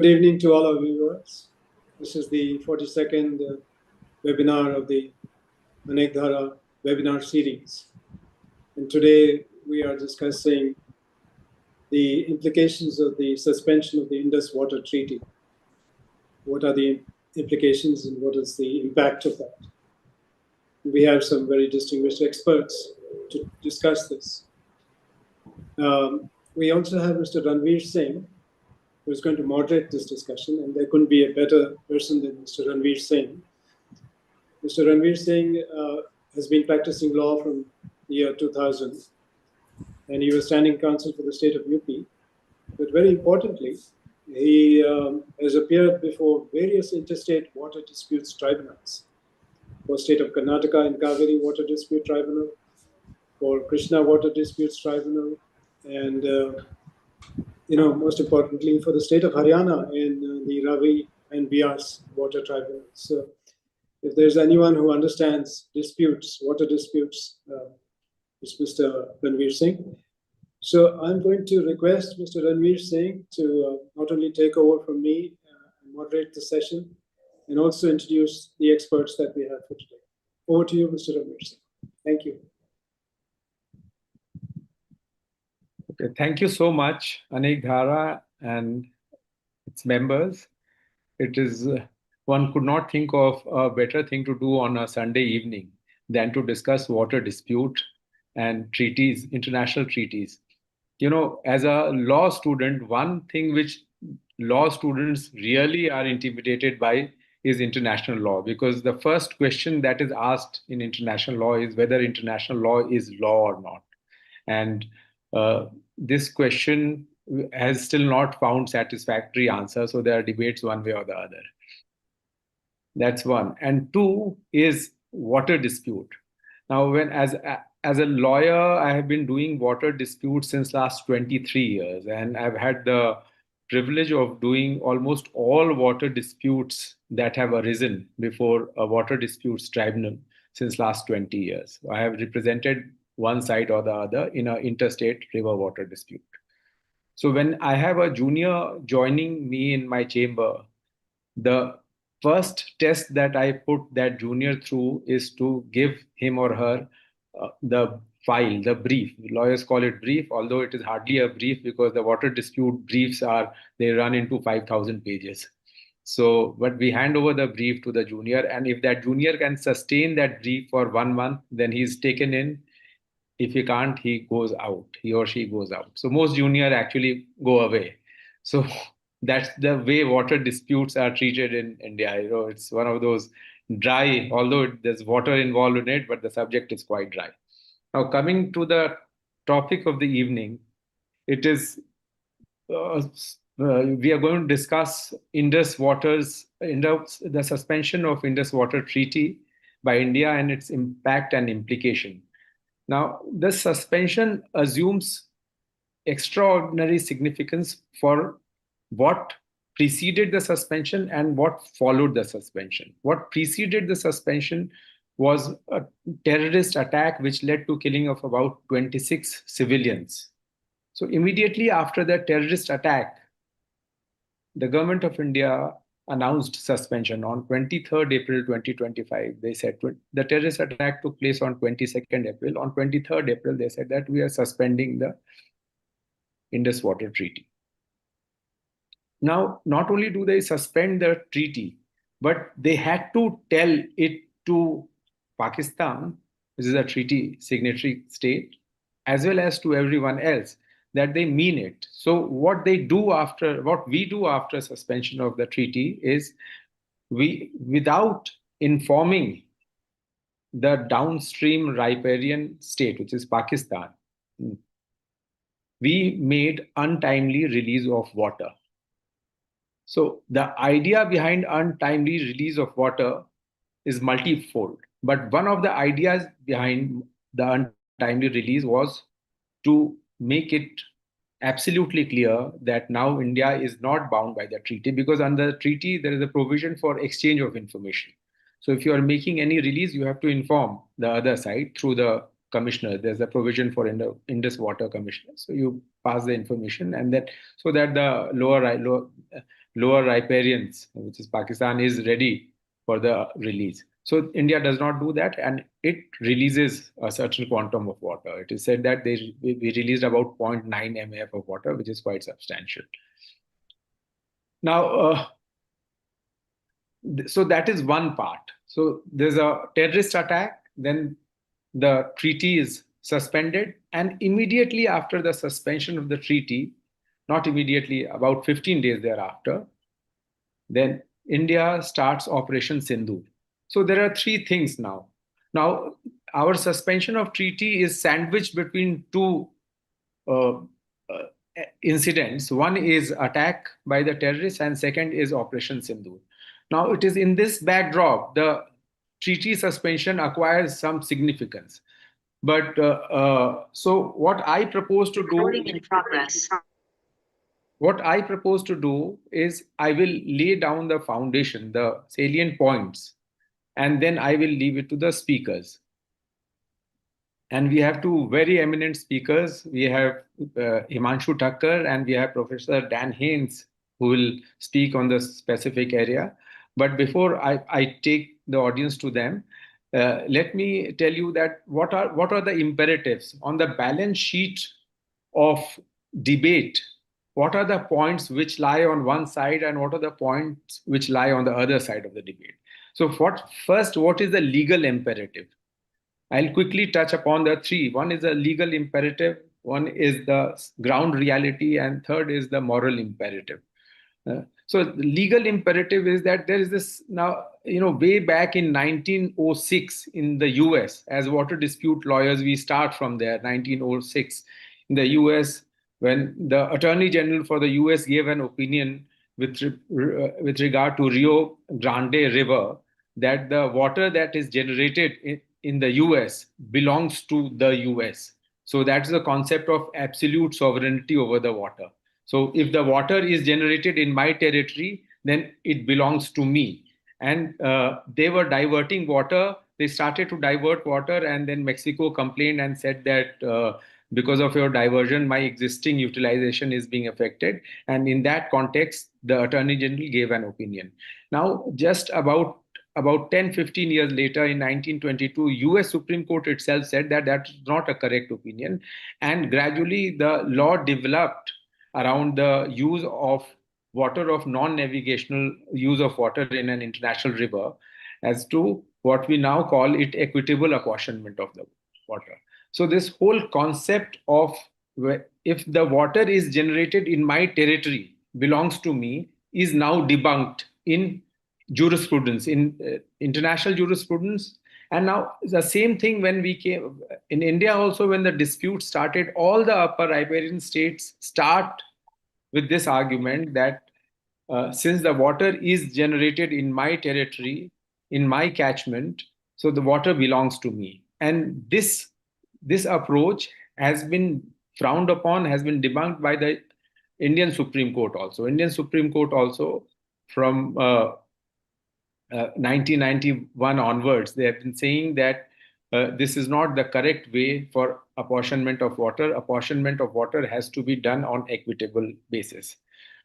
Good evening to all our viewers. This is the 42nd webinar of the Anekdhara webinar series. And today we are discussing the implications of the suspension of the Indus Water Treaty. What are the implications and what is the impact of that? We have some very distinguished experts to discuss this. We also have Mr. Ranvir Singh, who is going to moderate this discussion, and there couldn't be a better person than Mr. Ranvir Singh. Mr. Ranvir Singh has been practicing law from the year 2000, and he was standing counsel for the state of UP. But very importantly, he has appeared before various interstate water disputes tribunals. For state of Karnataka in Kaveri Water Dispute Tribunal, for Krishna Water Disputes Tribunal, and most importantly, for the state of Haryana in the Ravi and Bias Water Tribunal. So if there's anyone who understands disputes, water disputes, it's Mr. Ranvir Singh. So I'm going to request Mr. Ranvir Singh to not only take over from me and moderate the session, and also introduce the experts that we have for today. Over to you, Mr. Ranvir Singh. Thank you. Okay, thank you so much, Anekdhara and its members. It is one could not think of a better thing to do on a Sunday evening than to discuss water dispute and treaties, international treaties. You know, as a law student, one thing which law students really are intimidated by is international law, because the first question that is asked in international law is whether international law is law or not. And this question has still not found satisfactory answer, so there are debates one way or the other. That's one. And two is water dispute. Now, as a lawyer, I have been doing water disputes since last 23 years, and I've had the privilege of doing almost all water disputes that have arisen before a water disputes tribunal since last 20 years. I have represented one side or the other in an interstate river water dispute. So when I have a junior joining me in my chamber, the first test that I put that junior through is to give him or her the file, the brief. Lawyers call it brief, although it is hardly a brief because the water dispute briefs they run into 5,000 pages. So, but we hand over the brief to the junior, and if that junior can sustain that brief for 1 month, then he's taken in. If he can't, he goes out, he or she goes out. So most junior actually go away. So that's the way water disputes are treated in India. You know, it's one of those dry, although there's water involved in it, but the subject is quite dry. Now, coming to the topic of the evening, it is we are going to discuss the suspension of Indus Water Treaty by India and its impact and implication. Now, this suspension assumes extraordinary significance for what preceded the suspension and what followed the suspension. What preceded the suspension was a terrorist attack which led to killing of about 26 civilians. So immediately after the terrorist attack, the government of India announced suspension on 23rd April 2025. They said the terrorist attack took place on 22nd April. On 23rd April, they said that we are suspending the Indus Water Treaty. Now, not only do they suspend the treaty, but they had to tell it to Pakistan, which is a treaty signatory state, as well as to everyone else, that they mean it. So what we do after suspension of the treaty is without informing the downstream riparian state, which is Pakistan, we made untimely release of water. So the idea behind untimely release of water is multifold. But one of the ideas behind the untimely release was to make it absolutely clear that now India is not bound by the treaty, because under the treaty, there is a provision for exchange of information. So if you are making any release, you have to inform the other side through the commissioner. There's a provision for Indus Water Commissioner. So you pass the information, and that so that the lower riparians, which is Pakistan, is ready for the release. So India does not do that, and it releases a certain quantum of water. It is said that we released about 0.9 MF of water, which is quite substantial. Now, so that is one part. So there's a terrorist attack, then the treaty is suspended, and immediately after the suspension of the treaty, not immediately, about 15 days thereafter, then India starts Operation Sindhu. So there are three things now. Now, our suspension of treaty is sandwiched between two uh, incidents. One is attack by the terrorists, and second is Operation Sindhu. Now, it is in this backdrop the treaty suspension acquires some significance. But so what I propose to do. Recording in progress. What I propose to do is I will lay down the foundation, the salient points, and then I will leave it to the speakers. And we have two very eminent speakers. We have Himanshu Thakkar and we have Professor Dan Haines, who will speak on the specific area. But before I take the audience to them, let me tell you that what are the imperatives on the balance sheet of debate. What are the points which lie on one side and what are the points which lie on the other side of the debate? So first, what is the legal imperative? I'll quickly touch upon the three. One is the legal imperative, one is the ground reality, and third is the moral imperative. So the legal imperative is that there is this now, way back in 1906 in the US, as water dispute lawyers, we start from there, 1906 in the US, when the Attorney General for the US gave an opinion with regard to Rio Grande River, that the water that is generated in the US belongs to the US. So that's the concept of absolute sovereignty over the water. So if the water is generated in my territory, then it belongs to me. And they were diverting water. They started to divert water, and then Mexico complained and said that because of your diversion, my existing utilization is being affected. And in that context, the Attorney General gave an opinion. Now, just about 10-15 years later, in 1922, US Supreme Court itself said that that's not a correct opinion. And gradually, the law developed around the use of water, of non-navigational use of water in an international river, as to what we now call it equitable apportionment of the water. So this whole concept of if the water is generated in my territory, belongs to me, is now debunked in jurisprudence, in international jurisprudence. And now the same thing when we came in India also, when the dispute started, all the upper riparian states start with this argument that since the water is generated in my territory, in my catchment, so the water belongs to me. And this approach has been frowned upon, has been debunked by the Indian Supreme Court also. Indian Supreme Court also, from 1991 onwards, they have been saying that this is not the correct way for apportionment of water. Apportionment of water has to be done on equitable basis.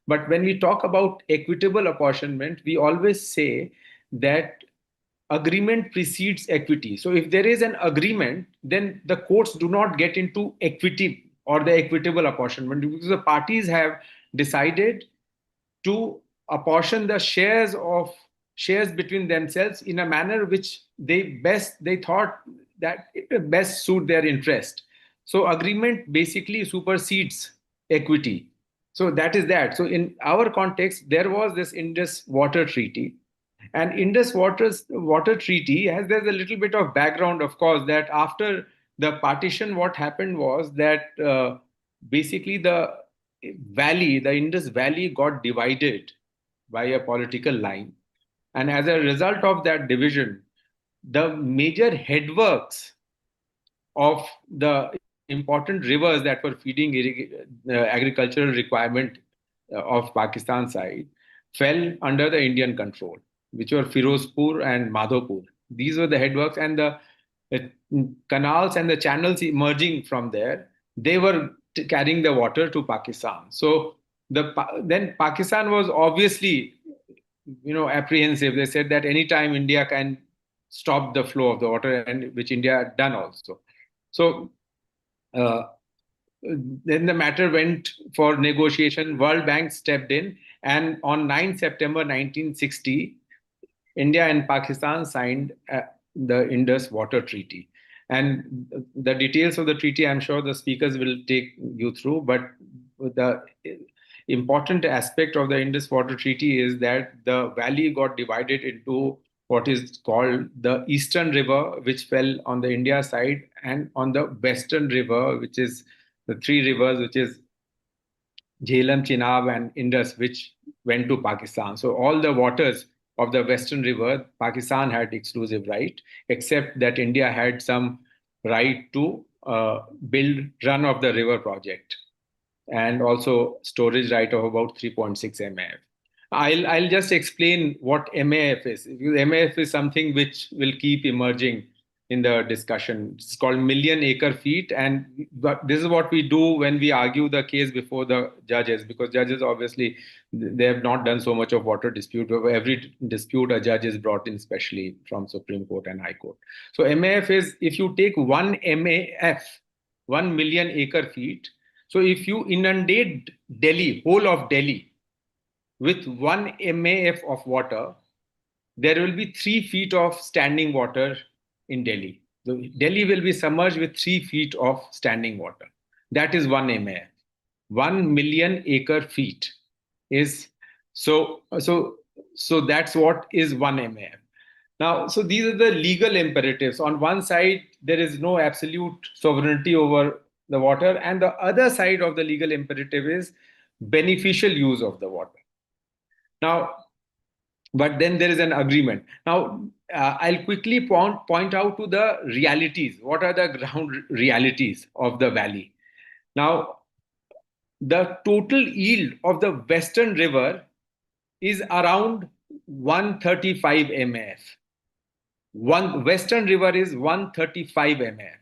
But when we talk about equitable apportionment, we always say that agreement precedes equity. So if there is an agreement, then the courts do not get into equity or the equitable apportionment, because the parties have decided to apportion the shares between themselves in a manner which they thought that it best suit their interest. So agreement basically supersedes equity. So that is that. So in our context, there was this Indus Water Treaty. And Indus Water Treaty there's a little bit of background, of course, that after the partition, what happened was that basically the Indus Valley got divided by a political line. And as a result of that division, the major headworks of the important rivers that were feeding agricultural requirement of Pakistan side fell under the Indian control, which were Firozpur and Madhopur. These were the headworks, and the canals and the channels emerging from there, they were carrying the water to Pakistan. So Then Pakistan was obviously, apprehensive. They said that anytime India can stop the flow of the water, and which India had done also. So uh, then the matter went for negotiation. World Bank stepped in, and on 9 September 1960, India and Pakistan signed the Indus Water Treaty. And the details of the treaty, I'm sure the speakers will take you through. But the important aspect of the Indus Water Treaty is that the valley got divided into what is called the Eastern River, which fell on the India side, and on the Western River, which is the three rivers, which is Jhelum, Chenab, and Indus, which went to Pakistan. So all the waters of the Western River, Pakistan had exclusive right, except that India had some right to build run of the river project, and also storage right of about 3.6 MAF. I'll just explain what MAF is. MAF is something which will keep emerging in the discussion. It's called million acre feet, and this is what we do when we argue the case before the judges, because judges obviously they have not done so much of water dispute. Every dispute a judge is brought in, especially from Supreme Court and High Court. So MAF is, if you take one MAF, 1 million acre feet. So if you inundate Delhi, whole of Delhi, with 1 MAF of water, there will be 3 feet of standing water in Delhi. So Delhi will be submerged with 3 feet of standing water. That is 1 MAF. 1 million acre feet is so that's what is 1 MAF. Now, so these are the legal imperatives. On one side, there is no absolute sovereignty over the water, and the other side of the legal imperative is beneficial use of the water. Now, but then there is an agreement. Now, I'll quickly point out to the realities. What are the ground realities of the valley? Now, the total yield of the Western River is around 135 MAF. Western River is 135 MAF.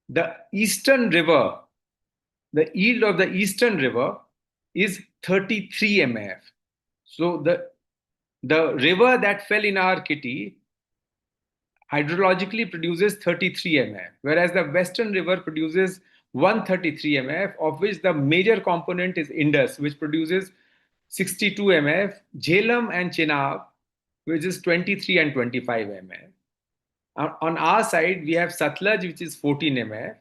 The Eastern River, the yield of the Eastern River is 33 MAF. So the river that fell in our kitty hydrologically produces 33 MAF, whereas the Western River produces 133 MAF, of which the major component is Indus, which produces 62 MAF, Jhelum and Chenab, which is 23 and 25 MAF. On our side, we have Satluj, which is 14 MAF,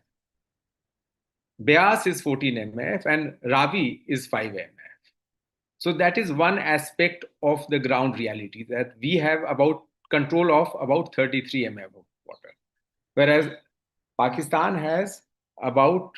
Beas is 14 MAF, and Ravi is 5 MAF. So that is one aspect of the ground reality, that we have about control of about 33 MAF of water, whereas Pakistan has about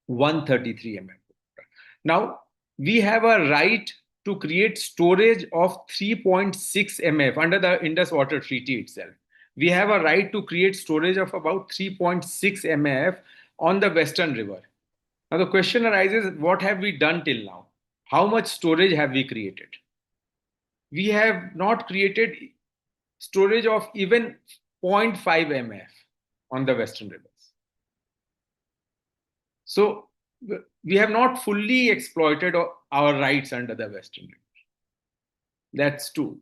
133 MAF of water. Now, we have a right to create storage of 3.6 MAF under the Indus Water Treaty itself. We have a right to create storage of about 3.6 MAF on the Western River. Now, the question arises, what have we done till now? How much storage have we created? We have not created storage of even 0.5 MAF on the Western rivers. So we have not fully exploited our rights under the Western river. That's 2.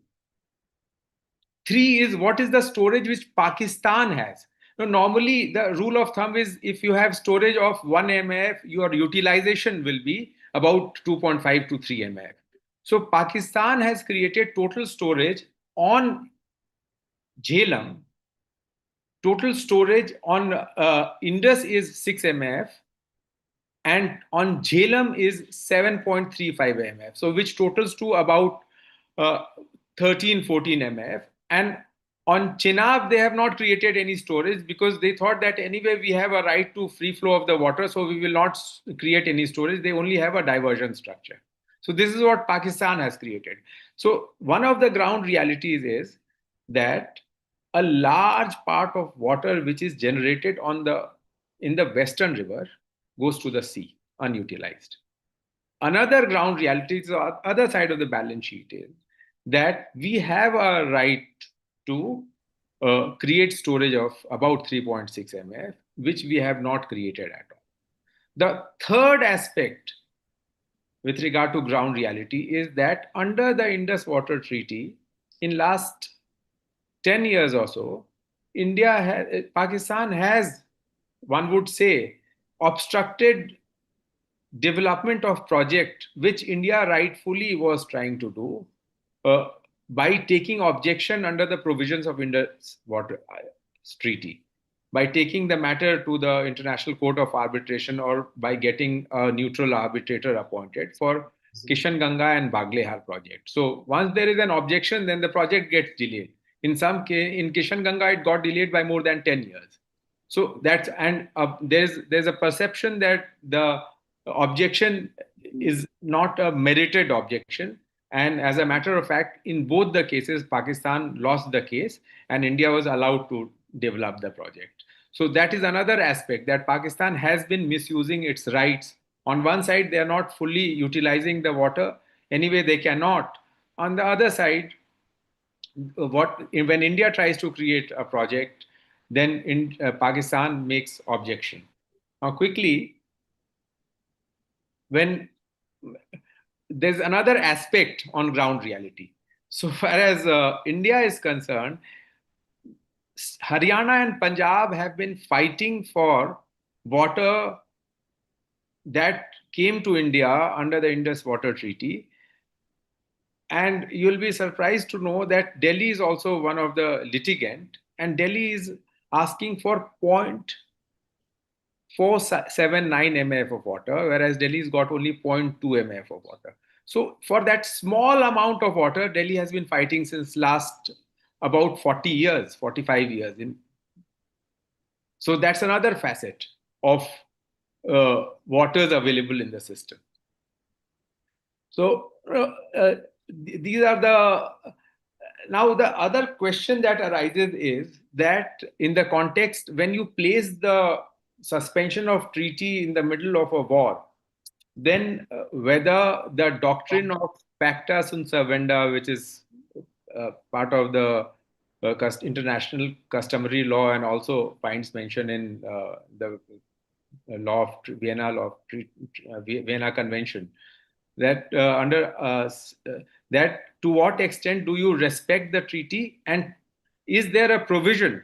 3 is, what is the storage which Pakistan has? Now, normally, the rule of thumb is if you have storage of 1 MAF, your utilization will be about 2.5 to 3 MAF. So Pakistan has created total storage on Jhelum. Total storage on Indus is 6 MAF, and on Jhelum is 7.35 MAF. So which totals to about 13, 14 MAF. And on Chenab, they have not created any storage because they thought that anyway we have a right to free flow of the water, so we will not create any storage. They only have a diversion structure. So this is what Pakistan has created. So one of the ground realities is that a large part of water which is generated in the Western River goes to the sea unutilized. Another ground reality is the other side of the balance sheet is that we have a right to create storage of about 3.6 MAF, which we have not created at all. The third aspect with regard to ground reality is that under the Indus Water Treaty, in last 10 years or so, Pakistan has, one would say, obstructed development of project which India rightfully was trying to do uh, by taking objection under the provisions of Indus Water Treaty, by taking the matter to the International Court of Arbitration, or by getting a neutral arbitrator appointed for Kishan Ganga and Baglehar project. So once there is an objection, then the project gets delayed. In some case, in Kishan Ganga, it got delayed by more than 10 years. So that's, and there's a perception that the objection is not a merited objection. And as a matter of fact, in both the cases, Pakistan lost the case and India was allowed to develop the project. So that is another aspect, that Pakistan has been misusing its rights. On one side, they are not fully utilizing the water. Anyway, they cannot. On the other side, when India tries to create a project, then Pakistan makes objection. Now, quickly, when there's another aspect on ground reality. So far as India is concerned, Haryana and Punjab have been fighting for water that came to India under the Indus Water Treaty. And you'll be surprised to know that Delhi is also one of the litigant, and Delhi is asking for 0.479 mf of water, whereas Delhi's got only 0.2 mf of water. So for that small amount of water, Delhi has been fighting since last about 40 years, 45 years. So that's another facet of waters available in the system. So these are now the other question that arises is that in the context, when you place the suspension of treaty in the middle of a war, then whether the doctrine of pacta sunt servanda, which is part of the international customary law and also finds mention in the Vienna Convention, that that to what extent do you respect the treaty, and is there a provision,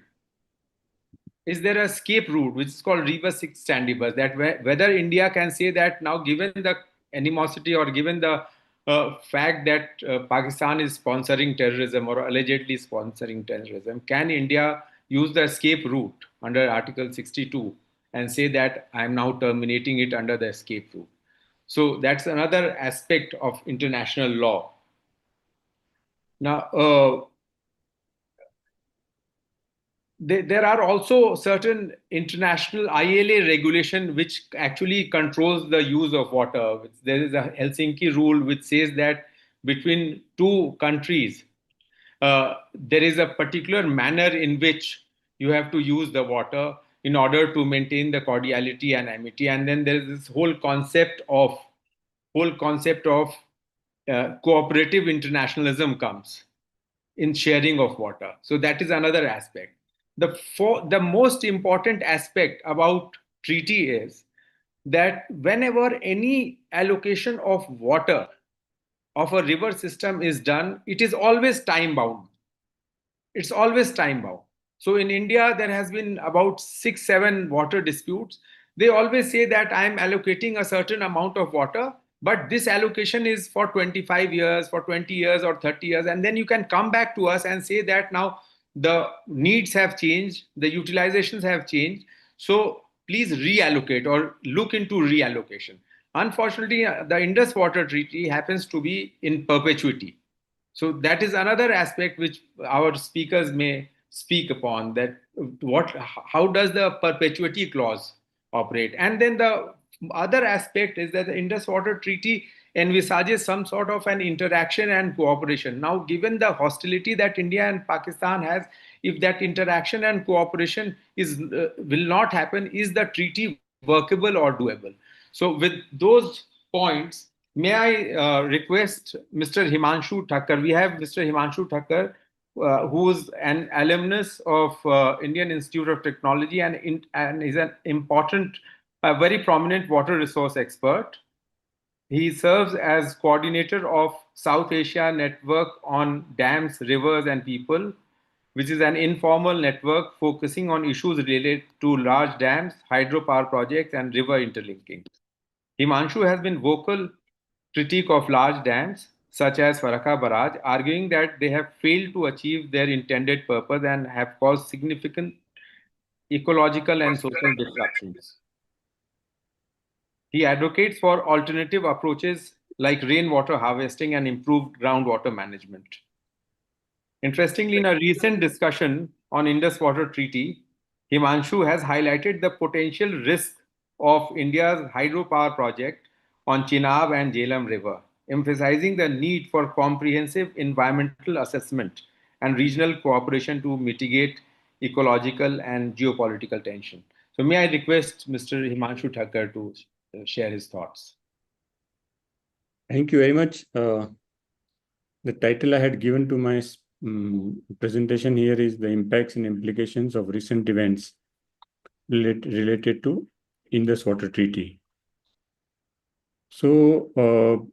is there a escape route which is called rebus sic stantibus, that whether India can say that now, given the animosity or given the fact that Pakistan is sponsoring terrorism or allegedly sponsoring terrorism, can India use the escape route under Article 62 and say that I am now terminating it under the escape route? So that's another aspect of international law. Now, there are also certain international ILA regulation which actually controls the use of water. There is a Helsinki rule which says that between two countries, there is a particular manner in which you have to use the water in order to maintain the cordiality and amity. And then there is this whole concept of cooperative internationalism comes in sharing of water. So that is another aspect. The most important aspect about treaty is that whenever any allocation of water of a river system is done, it is always time bound. It's always time bound. So in India, there has been about 6-7 water disputes. They always say that I am allocating a certain amount of water, but this allocation is for 25 years, for 20 years or 30 years. And then you can come back to us and say that now the needs have changed, the utilizations have changed. So please reallocate or look into reallocation. Unfortunately, the Indus Water Treaty happens to be in perpetuity. So that is another aspect which our speakers may speak upon, that how does the perpetuity clause operate? And then the other aspect is that the Indus Water Treaty envisages some sort of an interaction and cooperation. Now, given the hostility that India and Pakistan has, if that interaction and cooperation will not happen, is the treaty workable or doable? So with those points, may I request Mr. Himanshu Thakkar? We have Mr. Himanshu Thakkar, who is an alumnus of Indian Institute of Technology and is an important, very prominent water resource expert. He serves as coordinator of South Asia Network on Dams, Rivers, and People, which is an informal network focusing on issues related to large dams, hydropower projects, and river interlinking. Himanshu has been vocal critique of large dams, such as Farakka Barrage, arguing that they have failed to achieve their intended purpose and have caused significant ecological and social disruptions. He advocates for alternative approaches like rainwater harvesting and improved groundwater management. Interestingly, in a recent discussion on Indus Waters Treaty, Himanshu has highlighted the potential risk of India's hydropower project on Chenab and Jhelum River, emphasizing the need for comprehensive environmental assessment and regional cooperation to mitigate ecological and geopolitical tension. So, may I request Mr. Himanshu Thakkar to share his thoughts? Thank you very much. The title I had given to my presentation here is the impacts and implications of recent events related to Indus Water Treaty. So,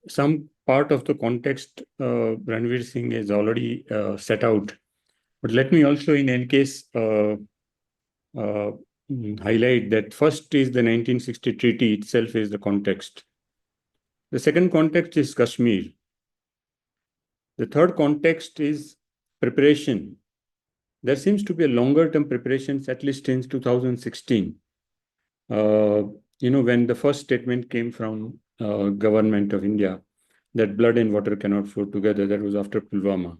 some part of the context Ranvir Singh has already set out, but let me also in any case highlight that first is the 1960 treaty itself is the context. The second context is Kashmir. The third context is preparation. There seems to be a longer term preparations, at least since 2016. When the first statement came from government of India that blood and water cannot flow together, that was after Pulwama.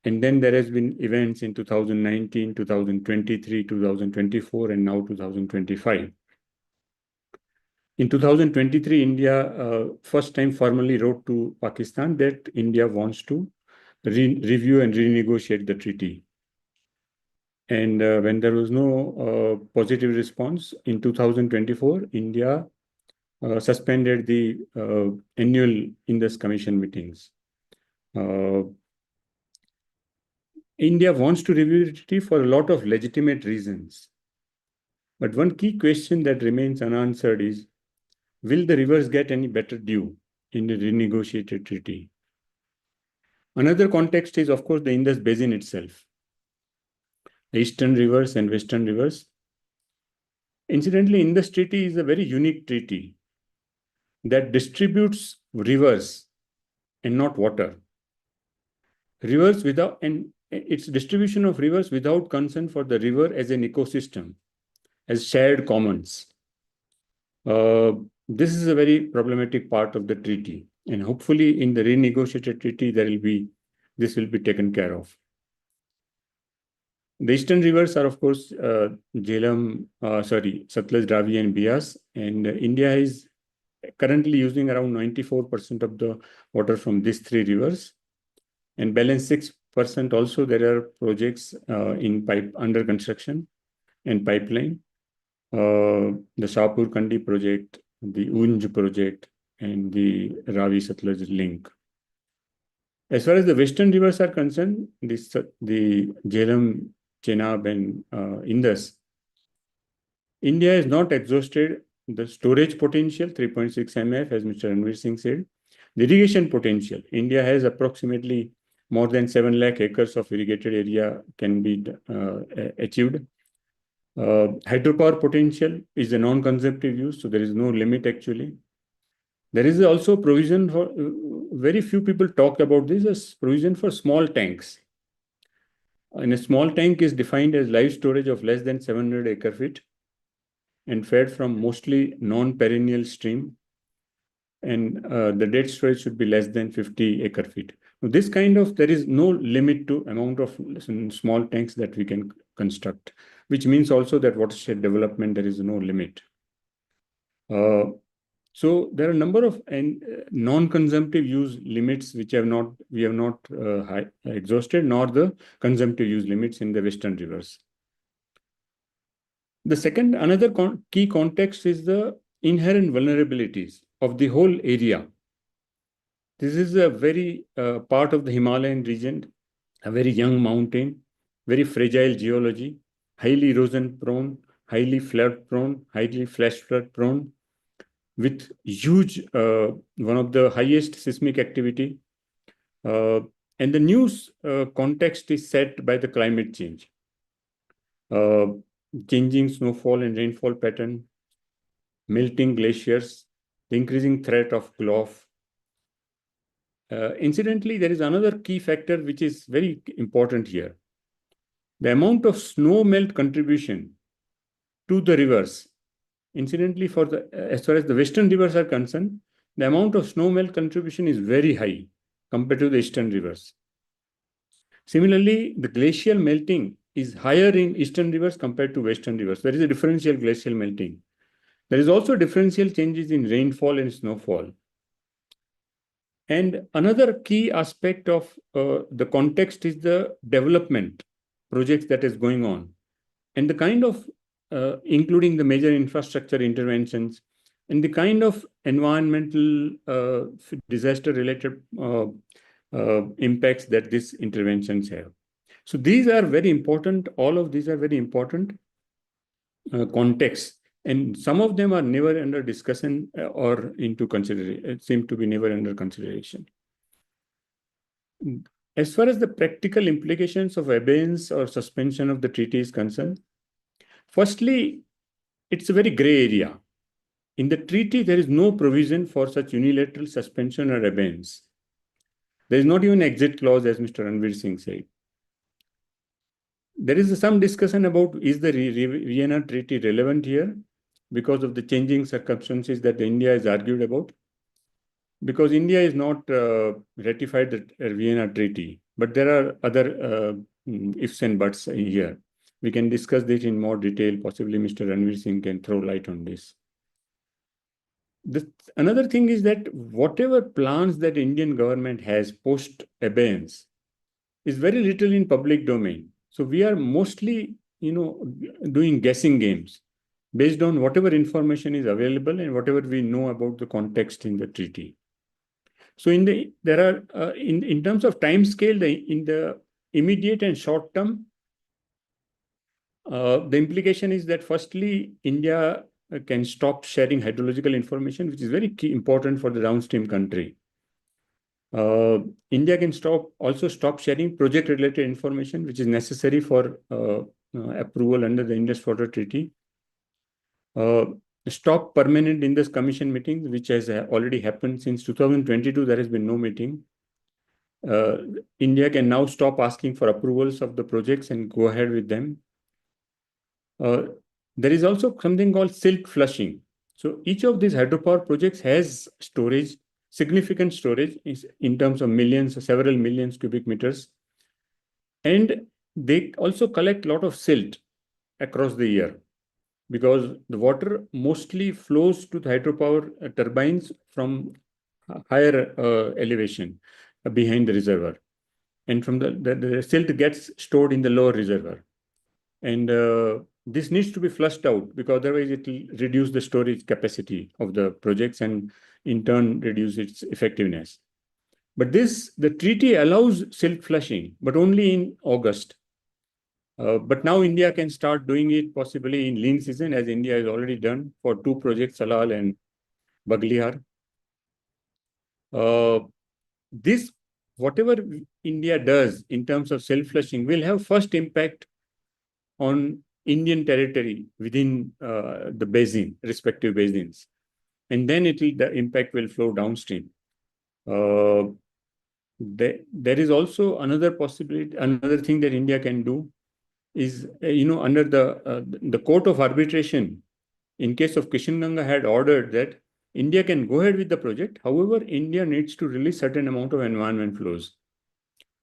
And then there has been events in 2019, 2023, 2024, and now 2025. In 2023, India first time formally wrote to Pakistan that India wants to review and renegotiate the treaty. And when there was no positive response in 2024, India suspended the annual Indus Commission meetings. India wants to review the treaty for a lot of legitimate reasons. But one key question that remains unanswered is, will the rivers get any better due in the renegotiated treaty? Another context is, of course, the Indus Basin itself. The eastern rivers and western rivers. Incidentally, Indus Treaty is a very unique treaty that distributes rivers and not water. Rivers without, and its distribution of rivers without concern for the river as an ecosystem, as shared commons. This is a very problematic part of the treaty, and hopefully in the renegotiated treaty this will be taken care of. The eastern rivers are, of course, Satluj, Ravi, and Bias, and India is currently using around 94% of the water from these three rivers, and balance 6% also there are projects under construction and pipeline. The Shahpur Kandi project, the Unj project, and the Ravi Satluj link. As far as the western rivers are concerned, the Jhelum, Chenab, and Indus, India has not exhausted the storage potential, 3.6 MF, as Mr. Ranvir Singh said. The irrigation potential, India has approximately more than 7 lakh acres of irrigated area can be achieved. Hydropower potential is a non-consumptive use, so there is no limit actually. There is also provision for, very few people talk about this, as provision for small tanks. And a small tank is defined as live storage of less than 700 acre feet and fed from mostly non-perennial stream. And the dead storage should be less than 50 acre feet. This kind of, there is no limit to amount of small tanks that we can construct, which means also that watershed development, there is no limit. So there are a number of non-consumptive use limits which we have not exhausted, nor the consumptive use limits in the western rivers. The second, another key context is the inherent vulnerabilities of the whole area. This is a very part of the Himalayan region, a very young mountain, very fragile geology, highly erosion prone, highly flood prone, highly flash flood prone. with huge, one of the highest seismic activity. And the news context is set by the climate change, changing snowfall and rainfall pattern, melting glaciers, the increasing threat of gulf. Incidentally, there is another key factor which is very important here. The amount of snow melt contribution to the rivers. Incidentally, for the as far as the western rivers are concerned, the amount of snow melt contribution is very high compared to the eastern rivers. Similarly, the glacial melting is higher in eastern rivers compared to western rivers. There is a differential glacial melting. There is also differential changes in rainfall and snowfall. And another key aspect of the context is the development projects that is going on, and the kind of including the major infrastructure interventions and the kind of environmental disaster-related impacts that these interventions have. So these are very important. All of these are very important contexts, and some of them are never under discussion or into consideration. It seems to be never under consideration. As far as the practical implications of abeyance or suspension of the treaty is concerned, firstly, it's a very gray area. In the treaty, there is no provision for such unilateral suspension or abeyance. There is not even an exit clause, as Mr. Ranvir Singh said. There is some discussion about, is the Vienna Treaty relevant here because of the changing circumstances that India has argued about? Because India is not ratified the Vienna Treaty, but there are other ifs and buts here. We can discuss this in more detail. Possibly Mr. Ranvir Singh can throw light on this. Another thing is that whatever plans that Indian government has post-abeyance is very little in public domain. So we are mostly, doing guessing games based on whatever information is available and whatever we know about the context in the treaty. So in terms of time scale, in the immediate and short term, the implication is that firstly, India can stop sharing hydrological information, which is very important for the downstream country. India can also stop sharing project-related information, which is necessary for approval under the Indus Waters Treaty. Stop permanent Indus Commission meetings, which has already happened since 2022. There has been no meeting. India can now stop asking for approvals of the projects and go ahead with them. There is also something called silt flushing. So each of these hydropower projects has storage, significant storage in terms of millions, several millions cubic meters. And they also collect a lot of silt across the year because the water mostly flows to the hydropower turbines from higher elevation behind the reservoir. And from the silt gets stored in the lower reservoir. And this needs to be flushed out because otherwise it will reduce the storage capacity of the projects and in turn reduce its effectiveness. But the treaty allows silt flushing, but only in August. But now India can start doing it possibly in lean season, as India has already done for two projects, Salal and Baglihar. Whatever India does in terms of silt flushing will have first impact on Indian territory within the basin, respective basins. And then the impact will flow downstream. There is also another possibility, another thing that India can do is, under the court of arbitration, in case of Kishinganga had ordered that India can go ahead with the project. However, India needs to release certain amount of environment flows.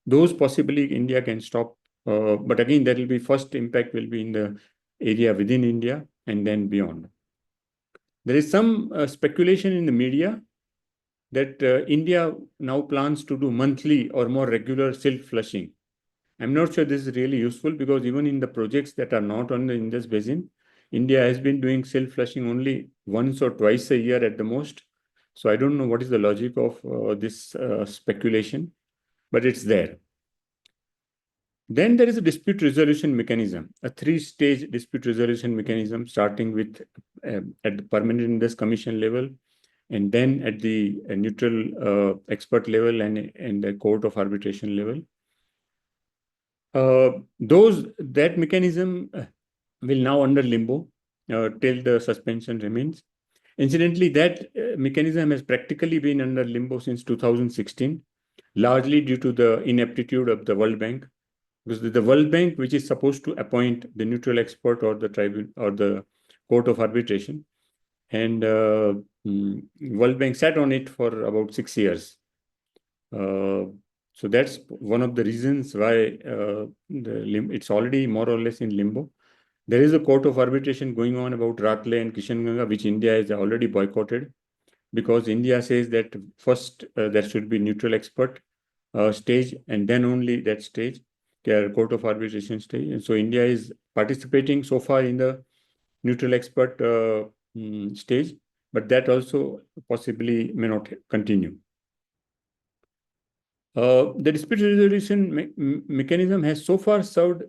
Those possibly India can stop. But again, there will be first impact will be in the area within India and then beyond. There is some speculation in the media that India now plans to do monthly or more regular silt flushing. I'm not sure this is really useful because even in the projects that are not on the Indus Basin, India has been doing silt flushing only once or twice a year at the most. So I don't know what is the logic of this speculation, but it's there. Then there is a dispute resolution mechanism, a three-stage dispute resolution mechanism, starting with at the Permanent Indus Commission level, and then at the neutral expert level and the Court of Arbitration level. That mechanism will now under limbo till the suspension remains. Incidentally, that mechanism has practically been under limbo since 2016, largely due to the ineptitude of the World Bank. Because the World Bank, which is supposed to appoint the neutral expert or the tribunal or the Court of Arbitration, and World Bank sat on it for about 6 years. So that's one of the reasons why it's already more or less in limbo. There is a Court of Arbitration going on about Ratle and Kishanganga, which India has already boycotted, because India says that first there should be neutral expert stage, and then only that stage, Court of Arbitration stage. And so India is participating so far in the neutral expert stage, but that also possibly may not continue. The dispute resolution mechanism has so far served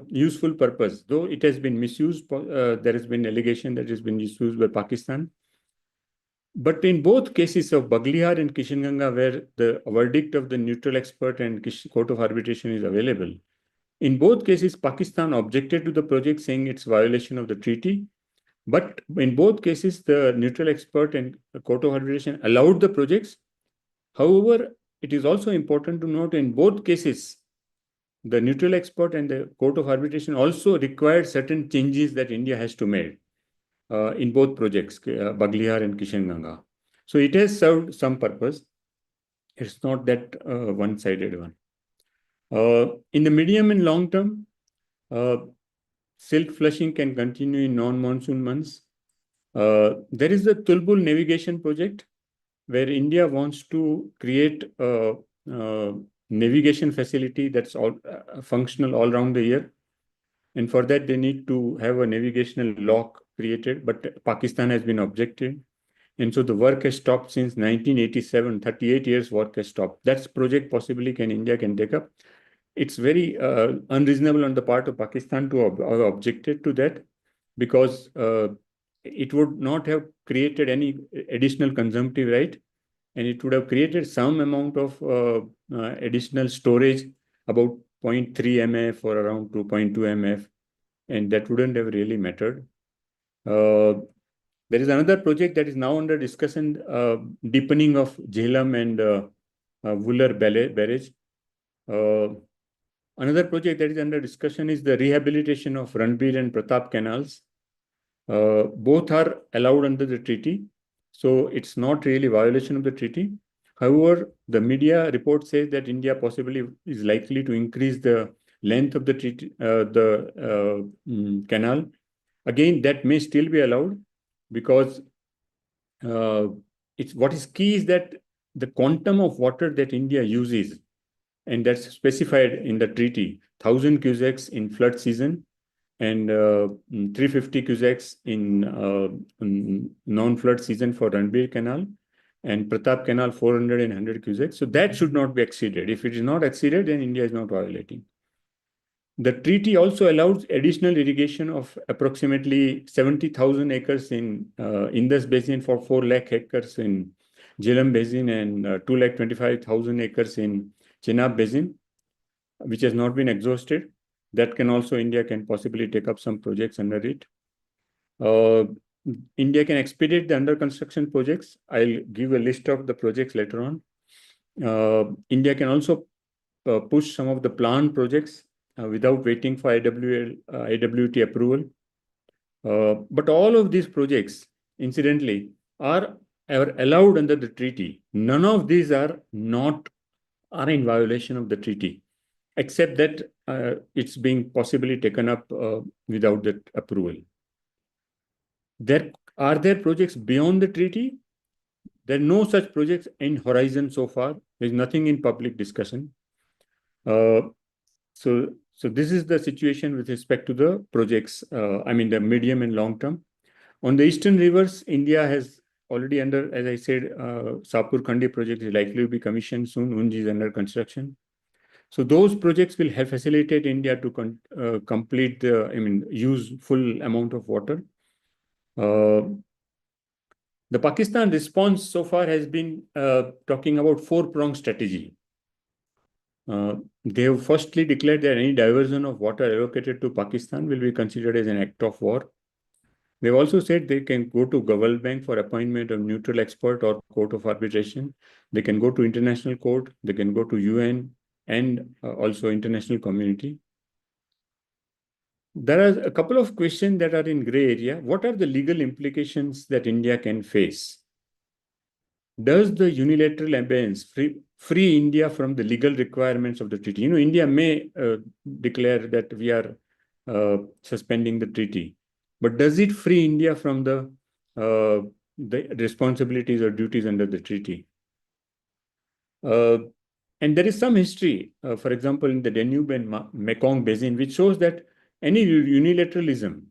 useful purpose, though it has been misused. There has been allegation that it has been misused by Pakistan. But in both cases of Baglihar and Kishanganga, where the verdict of the neutral expert and Court of Arbitration is available, in both cases, Pakistan objected to the project, saying it's violation of the treaty. But in both cases, the neutral expert and the Court of Arbitration allowed the projects. However, it is also important to note in both cases, the neutral expert and the Court of Arbitration also required certain changes that India has to make in both projects, Baglihar and Kishanganga. So it has served some purpose. It's not that one-sided one. In the medium and long term, silt flushing can continue in non-monsoon months. There is the Tulbul navigation project, where India wants to create a navigation facility that's functional all around the year. And for that, they need to have a navigational lock created, but Pakistan has been objecting. And so the work has stopped since 1987, 38 years work has stopped. That's project possibly India can take up. It's very unreasonable on the part of Pakistan to have objected to that, because it would not have created any additional consumptive right, and it would have created some amount of additional storage, about 0.3 mf or around 2.2 mf, and that wouldn't have really mattered. There is another project that is now under discussion, deepening of Jhelum and Wular barrage. Another project that is under discussion is the rehabilitation of Ranvir and Pratap canals. Both are allowed under the treaty, so it's not really violation of the treaty. However, the media report says that India possibly is likely to increase the length of the treaty, canal. Again, that may still be allowed, because what is key is that the quantum of water that India uses, and that's specified in the treaty, 1,000 cusecs in flood season and 350 cusecs in non-flood season for Ranvir Canal, and Pratap Canal 400 and 100 cusecs. So that should not be exceeded. If it is not exceeded, then India is not violating. The treaty also allows additional irrigation of approximately 70,000 acres in Indus Basin for 4 lakh acres in Jhelum Basin and 2,25,000 acres in Chenab Basin, which has not been exhausted. That can also, India can possibly take up some projects under it. India can expedite the under construction projects. I'll give a list of the projects later on. India can also push some of the planned projects without waiting for IWT approval. But all of these projects, incidentally, are allowed under the treaty. None of these are in violation of the treaty, except that it's being possibly taken up without that approval. Are there projects beyond the treaty? There are no such projects in horizon so far. There's nothing in public discussion. So this is the situation with respect to the projects, the medium and long term. On the eastern rivers, India has already under, as I said, Sapur Khandi project is likely to be commissioned soon. Unj is under construction. So those projects will help facilitate India to complete use full amount of water. The Pakistan response so far has been talking about four-pronged strategy. They have firstly declared that any diversion of water allocated to Pakistan will be considered as an act of war. They've also said they can go to World Bank for appointment of neutral expert or court of arbitration. They can go to international court. They can go to UN and also international community. There are a couple of questions that are in gray area. What are the legal implications that India can face? Does the unilateral abeyance free India from the legal requirements of the treaty? India may declare that we are suspending the treaty, but does it free India from the responsibilities or duties under the treaty? And there is some history, for example, in the Danube and Mekong Basin, which shows that any unilateralism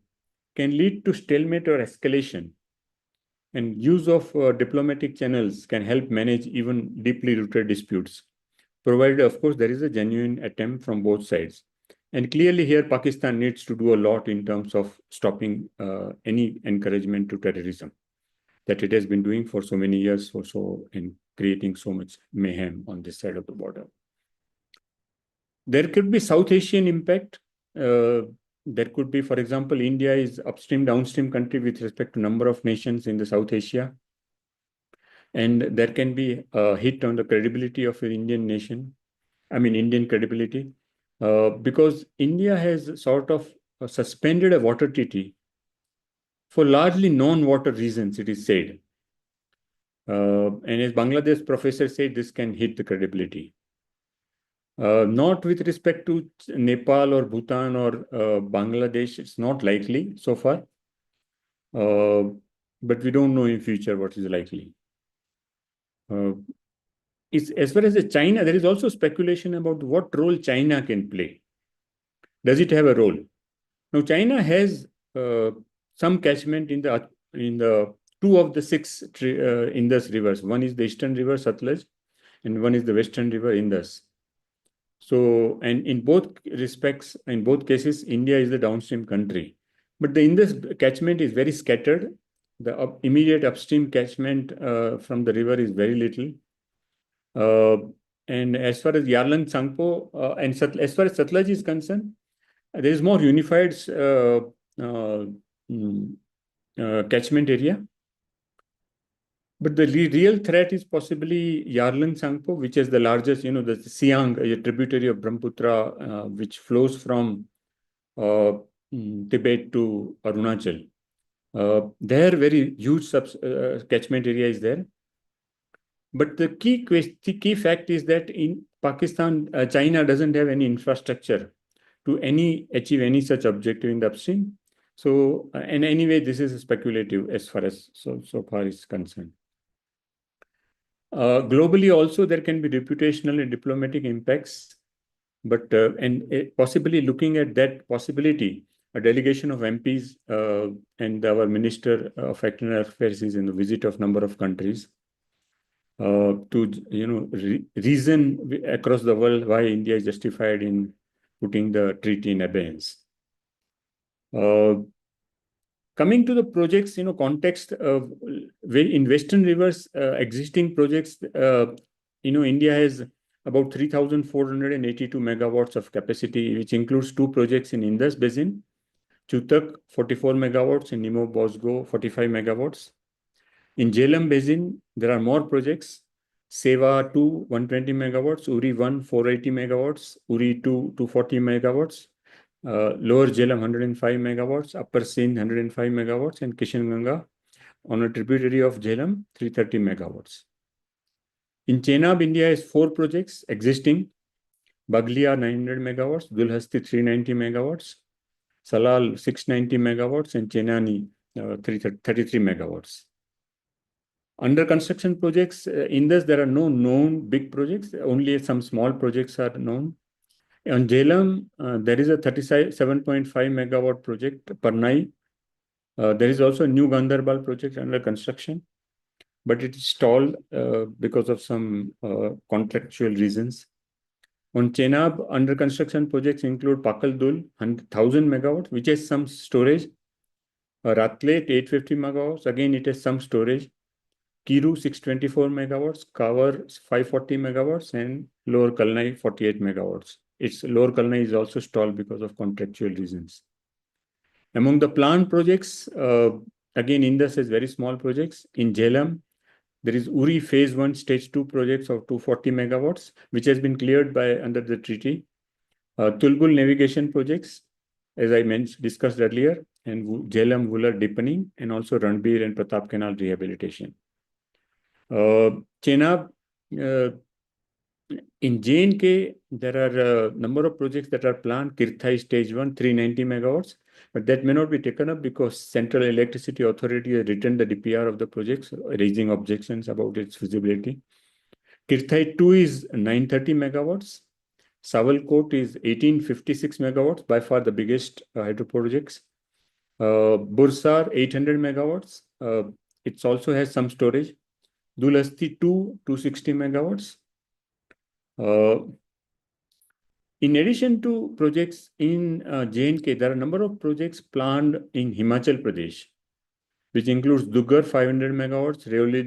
can lead to stalemate or escalation. And use of diplomatic channels can help manage even deeply rooted disputes, provided, of course, there is a genuine attempt from both sides. And clearly here, Pakistan needs to do a lot in terms of stopping any encouragement to terrorism that it has been doing for so many years and creating so much mayhem on this side of the border. There could be South Asian impact. There could be, for example, India is upstream, downstream country with respect to number of nations in the South Asia. And there can be a hit on the credibility of the Indian nation, Indian credibility, because India has sort of suspended a water treaty for largely non-water reasons, it is said. And as Bangladesh professor said, this can hit the credibility. Not with respect to Nepal or Bhutan or Bangladesh, it's not likely so far. But we don't know in future what is likely. As far as China, there is also speculation about what role China can play. Does it have a role? Now, China has some catchment in the two of the six Indus rivers. One is the eastern river Sutlej, and one is the western river Indus. So, and in both respects, in both cases, India is the downstream country. But the Indus catchment is very scattered. The immediate upstream catchment from the river is very little. And as far as Yarlung Tsangpo as far as Sutlej is concerned, there is more unified catchment area. But the real threat is possibly Yarlung Tsangpo, which is the largest, the Siang, a tributary of Brahmaputra, which flows from Tibet to Arunachal. There, very huge catchment area is there. But the key fact is that in Pakistan, China doesn't have any infrastructure to achieve any such objective in the upstream. So, and anyway, this is speculative as far as so far is concerned. Globally, also there can be reputational and diplomatic impacts, but possibly looking at that possibility, a delegation of MPs and our Minister of External Affairs is in the visit of number of countries to reason across the world why India is justified in putting the treaty in abeyance. Coming to the projects, context of in Western rivers, existing projects, India has about 3,482 megawatts of capacity, which includes two projects in Indus Basin, Chutak, 44 megawatts, and Nimo Bosgo, 45 megawatts. In Jhelum Basin, there are more projects, Seva 2, 120 megawatts, Uri 1, 480 megawatts, Uri 2, 240 megawatts, Lower Jhelum 105 megawatts, Upper Sindh 105 megawatts, and Kishanganga on a tributary of Jhelum 330 megawatts. In Chenab, India has four projects existing: Baglia 900 megawatts, Dulhasti 390 megawatts, Salal 690 megawatts, and Chenani 33 megawatts. Under construction projects, Indus, there are no known big projects, only some small projects are known. On Jhelum, there is a 37.5 megawatt project, Parnai. There is also a new Gandarbal project under construction, but it is stalled because of some contractual reasons. On Chenab, under construction projects include Pakal-Dul, 1000 megawatts, which has some storage. Ratlet, 850 megawatts, again it has some storage. Kiru, 624 megawatts, Kawar, 540 megawatts, and Lower Kalnai, 48 megawatts. Its Lower Kalnai is also stalled because of contractual reasons. Among the planned projects, again, Indus has very small projects. In Jhelum, there is Uri Phase 1 Stage 2 projects of 240 megawatts, which has been cleared by under the treaty. Tulbul navigation projects, as I discussed earlier, and Jhelum Wular deepening, and also Ranvir and Pratap Canal rehabilitation. Chenab, in J&K, there are a number of projects that are planned. Kirthai Stage 1, 390 megawatts, but that may not be taken up because Central Electricity Authority has written the DPR of the projects, raising objections about its feasibility. Kirthai 2 is 930 megawatts. Sawalkot is 1856 megawatts, by far the biggest hydro projects. Bursar, 800 megawatts. It also has some storage. Dulasthi 2, 260 megawatts. In addition to projects in J&K, there are a number of projects planned in Himachal Pradesh, which includes Dugar 500 megawatts, Reoli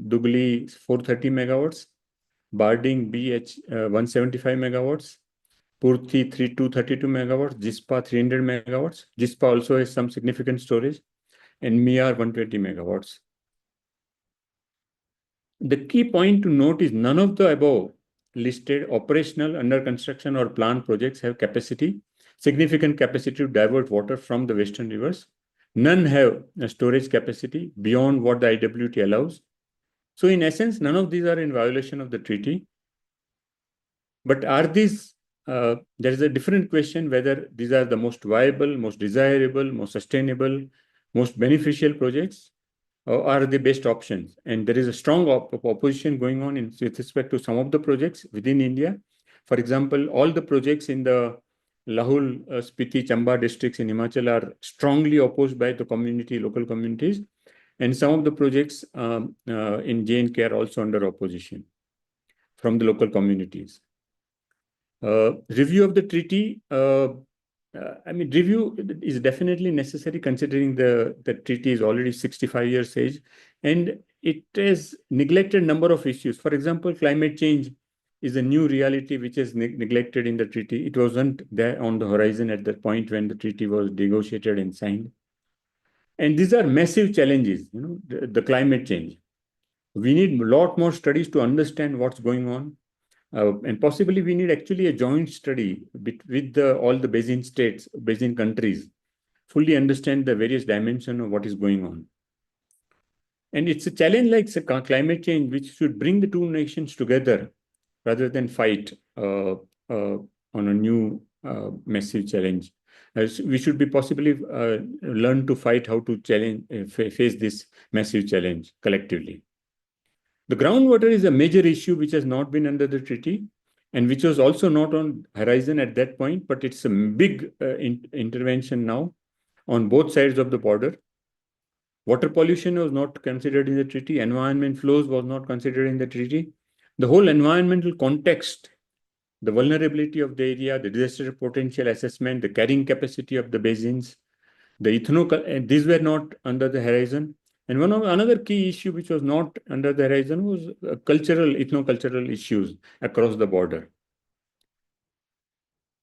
Dugli 430 megawatts, Barding BH 175 megawatts, Purthi 232 megawatts, Jispa 300 megawatts. Jispa also has some significant storage, and Miyar 120 megawatts. The key point to note is none of the above listed operational, under construction, or planned projects have significant capacity to divert water from the western rivers. None have a storage capacity beyond what the IWT allows. So in essence, none of these are in violation of the treaty. But are these, there is a different question whether these are the most viable, most desirable, most sustainable, most beneficial projects, or are the best options. And there is a strong opposition going on with respect to some of the projects within India. For example, all the projects in the Lahul, Spiti, Chamba districts in Himachal are strongly opposed by the local communities. And some of the projects in J&K are also under opposition from the local communities. Review of the treaty, review is definitely necessary considering the treaty is already 65 years age, and it has neglected a number of issues. For example, climate change is a new reality which is neglected in the treaty. It wasn't there on the horizon at the point when the treaty was negotiated and signed. And these are massive challenges, the climate change. We need a lot more studies to understand what's going on. And possibly we need actually a joint study with all the basin states, basin countries, fully understand the various dimensions of what is going on. And it's a challenge like climate change, which should bring the two nations together rather than fight on a new massive challenge. We should be possibly learn to fight how to face this massive challenge collectively. The groundwater is a major issue which has not been under the treaty and which was also not on horizon at that point, but it's a big intervention now on both sides of the border. Water pollution was not considered in the treaty. Environment flows was not considered in the treaty. The whole environmental context, the vulnerability of the area, the disaster potential assessment, the carrying capacity of the basins, these were not under the horizon. And another key issue which was not under the horizon was ethno-cultural issues across the border.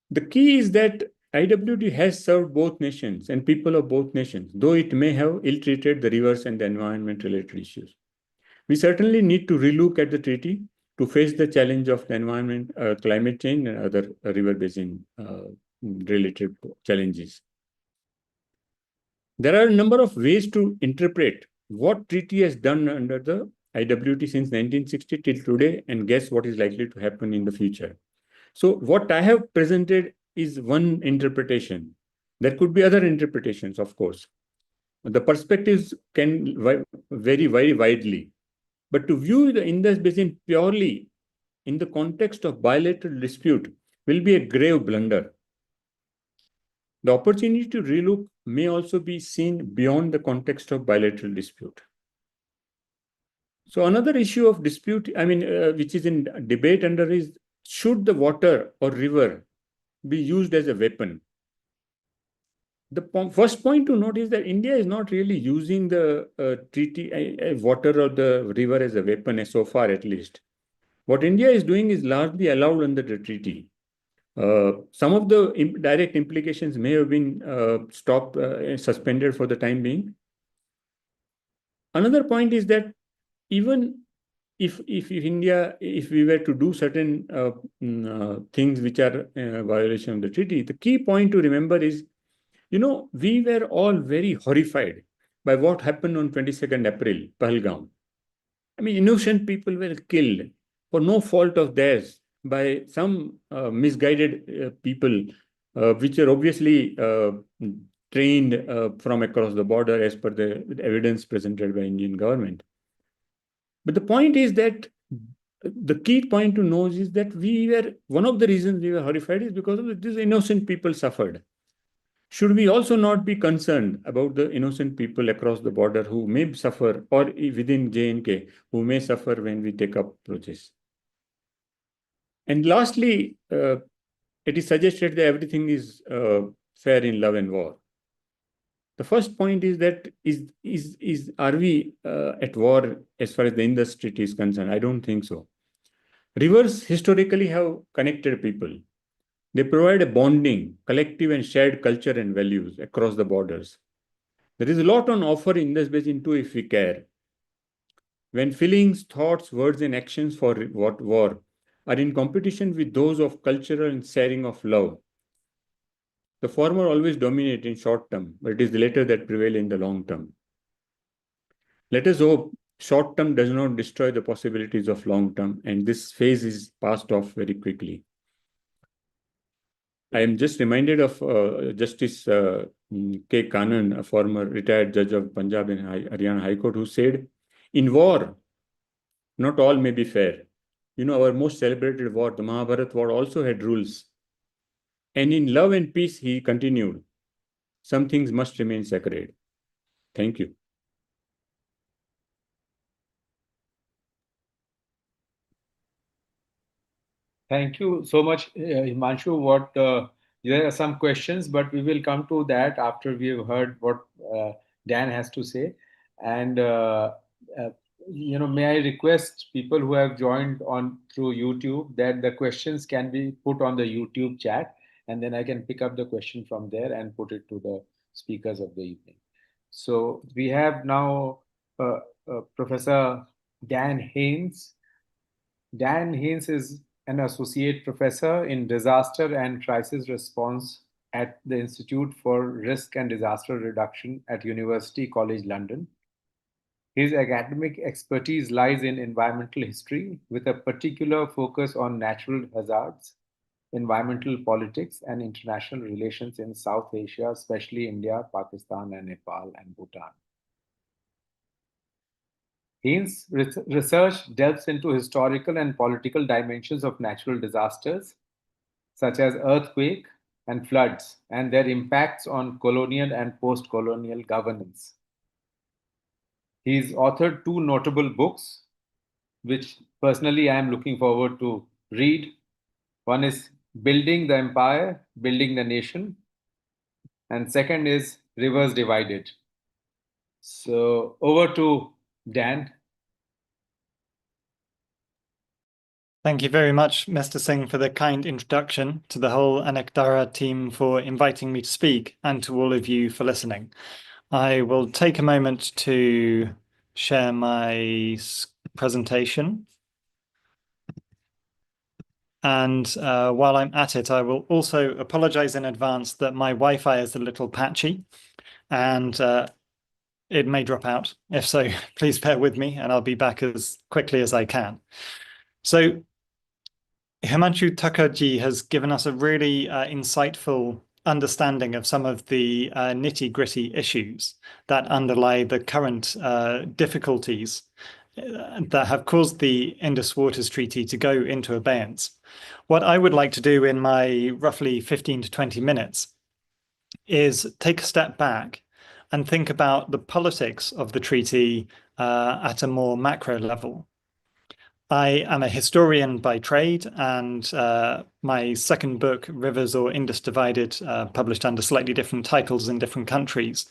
The key is that IWT has served both nations and people of both nations, though it may have ill-treated the rivers and the environment-related issues. We certainly need to relook at the treaty to face the challenge of the environment, climate change, and other river basin related challenges. There are a number of ways to interpret what treaty has done under the IWT since 1960 till today and guess what is likely to happen in the future. So what I have presented is one interpretation. There could be other interpretations, of course. The perspectives can vary very widely. But to view the Indus Basin purely in the context of bilateral dispute will be a grave blunder. The opportunity to relook may also be seen beyond the context of bilateral dispute. So another issue of dispute, which is in debate under is should the water or river be used as a weapon? The first point to note is that India is not really using the treaty, water or the river as a weapon, so far at least. What India is doing is largely allowed under the treaty. Some of the direct implications may have been suspended for the time being. Another point is that even if we were to do certain things which are violation of the treaty, the key point to remember is, we were all very horrified by what happened on 22nd April, Pahalgam. I mean, innocent people were killed for no fault of theirs by some misguided people, which are obviously trained from across the border as per the evidence presented by Indian government. But the point is that the key point to know is that one of the reasons we were horrified is because of these innocent people suffered. Should we also not be concerned about the innocent people across the border who may suffer, or within J&K, who may suffer when we take up approaches? And lastly, it is suggested that everything is fair in love and war. The first point is that are we at war as far as the Indus Treaty is concerned? I don't think so. Rivers historically have connected people. They provide a bonding, collective and shared culture and values across the borders. There is a lot on offer in this basin too if we care. When feelings, thoughts, words and actions for war are in competition with those of cultural and sharing of love, the former always dominate in short term, but it is the latter that prevail in the long term. Let us hope short term does not destroy the possibilities of long term, and this phase is passed off very quickly. I am just reminded of Justice K. Kanan, a former retired judge of Punjab and Haryana High Court, who said, in war, not all may be fair. Our most celebrated war, the Mahabharat war, also had rules. And in love and peace, he continued, some things must remain sacred. Thank you. Thank you so much, Himanshu. There are some questions, but we will come to that after we have heard what Dan has to say. And may I request people who have joined on through YouTube that the questions can be put on the YouTube chat, and then I can pick up the question from there and put it to the speakers of the evening. So we have now Professor Dan Haines. Dan Haines is an associate professor in disaster and crisis response at the Institute for Risk and Disaster Reduction at University College London. His academic expertise lies in environmental history with a particular focus on natural hazards, environmental politics, and international relations in South Asia, especially India, Pakistan, and Nepal, and Bhutan. Haines' research delves into historical and political dimensions of natural disasters, such as earthquake and floods, and their impacts on colonial and post-colonial governance. He's authored 2 notable books, which personally I am looking forward to read. One is Building the Empire, Building the Nation, and second is Rivers Divided. So over to Dan. Thank you very much, Mr. Singh, for the kind introduction, to the whole Anekdhara team for inviting me to speak, and to all of you for listening. I will take a moment to share my presentation. And while I'm at it, I will also apologize in advance that my Wi-Fi is a little patchy, and it may drop out. If so, please bear with me, and I'll be back as quickly as I can. So Himanshu Thakkar has given us a really insightful understanding of some of the nitty-gritty issues that underlie the current difficulties that have caused the Indus Waters Treaty to go into abeyance. What I would like to do in my roughly 15 to 20 minutes is take a step back and think about the politics of the treaty at a more macro level. I am a historian by trade, and my second book, Rivers or Indus Divided, published under slightly different titles in different countries,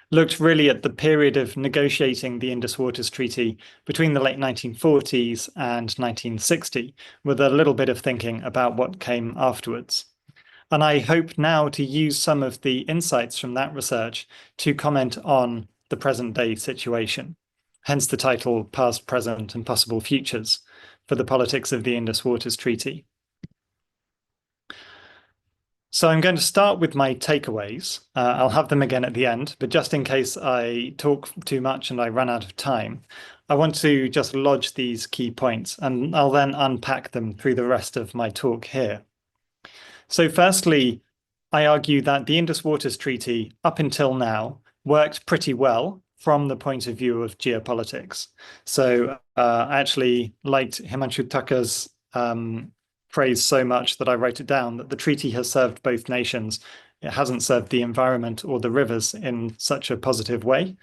looked really at the period of negotiating the Indus Waters Treaty between the late 1940s and 1960, with a little bit of thinking about what came afterwards. And I hope now to use some of the insights from that research to comment on the present day situation. Hence the title Past, Present and Possible Futures for the Politics of the Indus Waters Treaty. So I'm going to start with my takeaways. I'll have them again at the end, but just in case I talk too much and I run out of time, I want to just lodge these key points, and I'll then unpack them through the rest of my talk here. So firstly, I argue that the Indus Waters Treaty up until now worked pretty well from the point of view of geopolitics. So I actually liked Himanshu Thakkar's phrase so much that I wrote it down, that the treaty has served both nations. It hasn't served the environment or the rivers in such a positive way,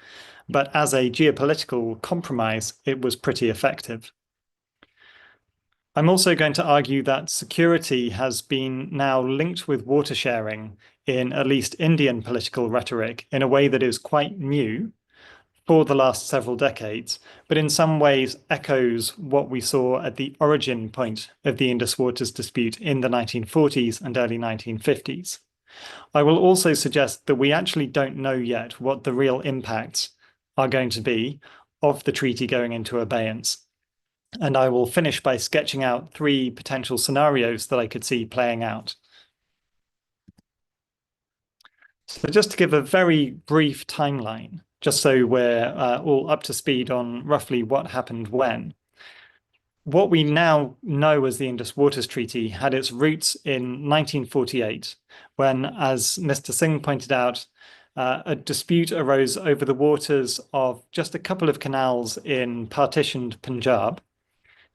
but as a geopolitical compromise, it was pretty effective. I'm also going to argue that security has been now linked with water sharing in at least Indian political rhetoric in a way that is quite new for the last several decades, but in some ways echoes what we saw at the origin point of the Indus Waters dispute in the 1940s and early 1950s. I will also suggest that we actually don't know yet what the real impacts are going to be of the treaty going into abeyance. And I will finish by sketching out 3 potential scenarios that I could see playing out. So just to give a very brief timeline, just so we're all up to speed on roughly what happened when. What we now know as the Indus Waters Treaty had its roots in 1948, when, as Mr. Singh pointed out, a dispute arose over the waters of just a couple of canals in partitioned Punjab,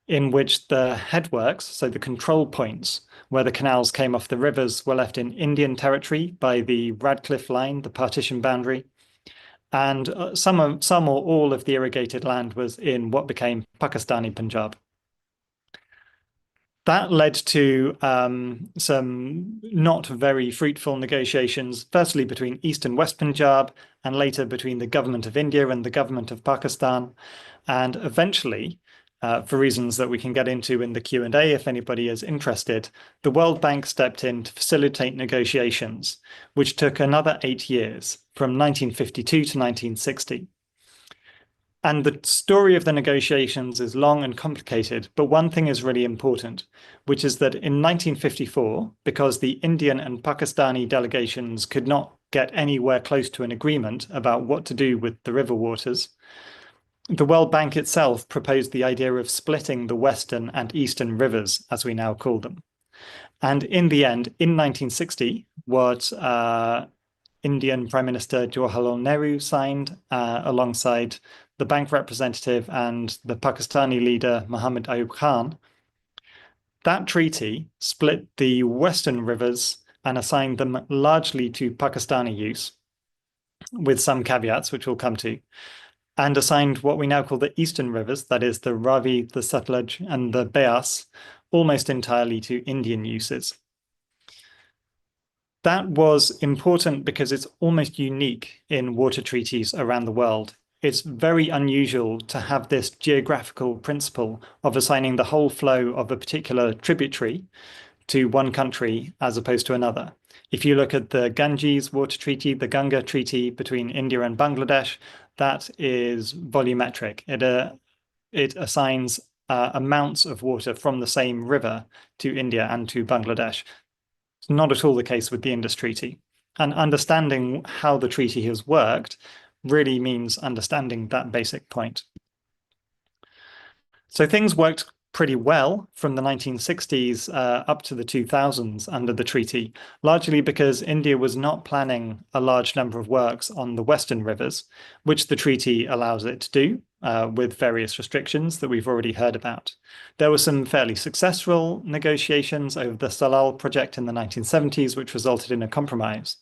in which the headworks, so the control points where the canals came off the rivers, were left in Indian territory by the Radcliffe Line, the partition boundary, and some or all of the irrigated land was in what became Pakistani Punjab. That led to some not very fruitful negotiations, firstly between East and West Punjab, and later between the government of India and the government of Pakistan. And eventually, for reasons that we can get into in the Q&A if anybody is interested, the World Bank stepped in to facilitate negotiations, which took another 8 years, from 1952 to 1960. And the story of the negotiations is long and complicated, but one thing is really important, which is that in 1954, because the Indian and Pakistani delegations could not get anywhere close to an agreement about what to do with the river waters, the World Bank itself proposed the idea of splitting the Western and Eastern rivers, as we now call them. And in the end, in 1960, what Indian Prime Minister Jawaharlal Nehru signed alongside the bank representative and the Pakistani leader Muhammad Ayub Khan, that treaty split the Western rivers and assigned them largely to Pakistani use, with some caveats, which we'll come to, and assigned what we now call the Eastern rivers, that is the Ravi, the Satluj, and the Beas, almost entirely to Indian uses. That was important because it's almost unique in water treaties around the world. It's very unusual to have this geographical principle of assigning the whole flow of a particular tributary to one country as opposed to another. If you look at the Ganges Water Treaty, the Ganga Treaty between India and Bangladesh, that is volumetric. It assigns amounts of water from the same river to India and to Bangladesh. It's not at all the case with the Indus Treaty. And understanding how the treaty has worked really means understanding that basic point. So things worked pretty well from the 1960s up to the 2000s under the treaty, largely because India was not planning a large number of works on the Western rivers, which the treaty allows it to do with various restrictions that we've already heard about. There were some fairly successful negotiations over the Salal project in the 1970s, which resulted in a compromise.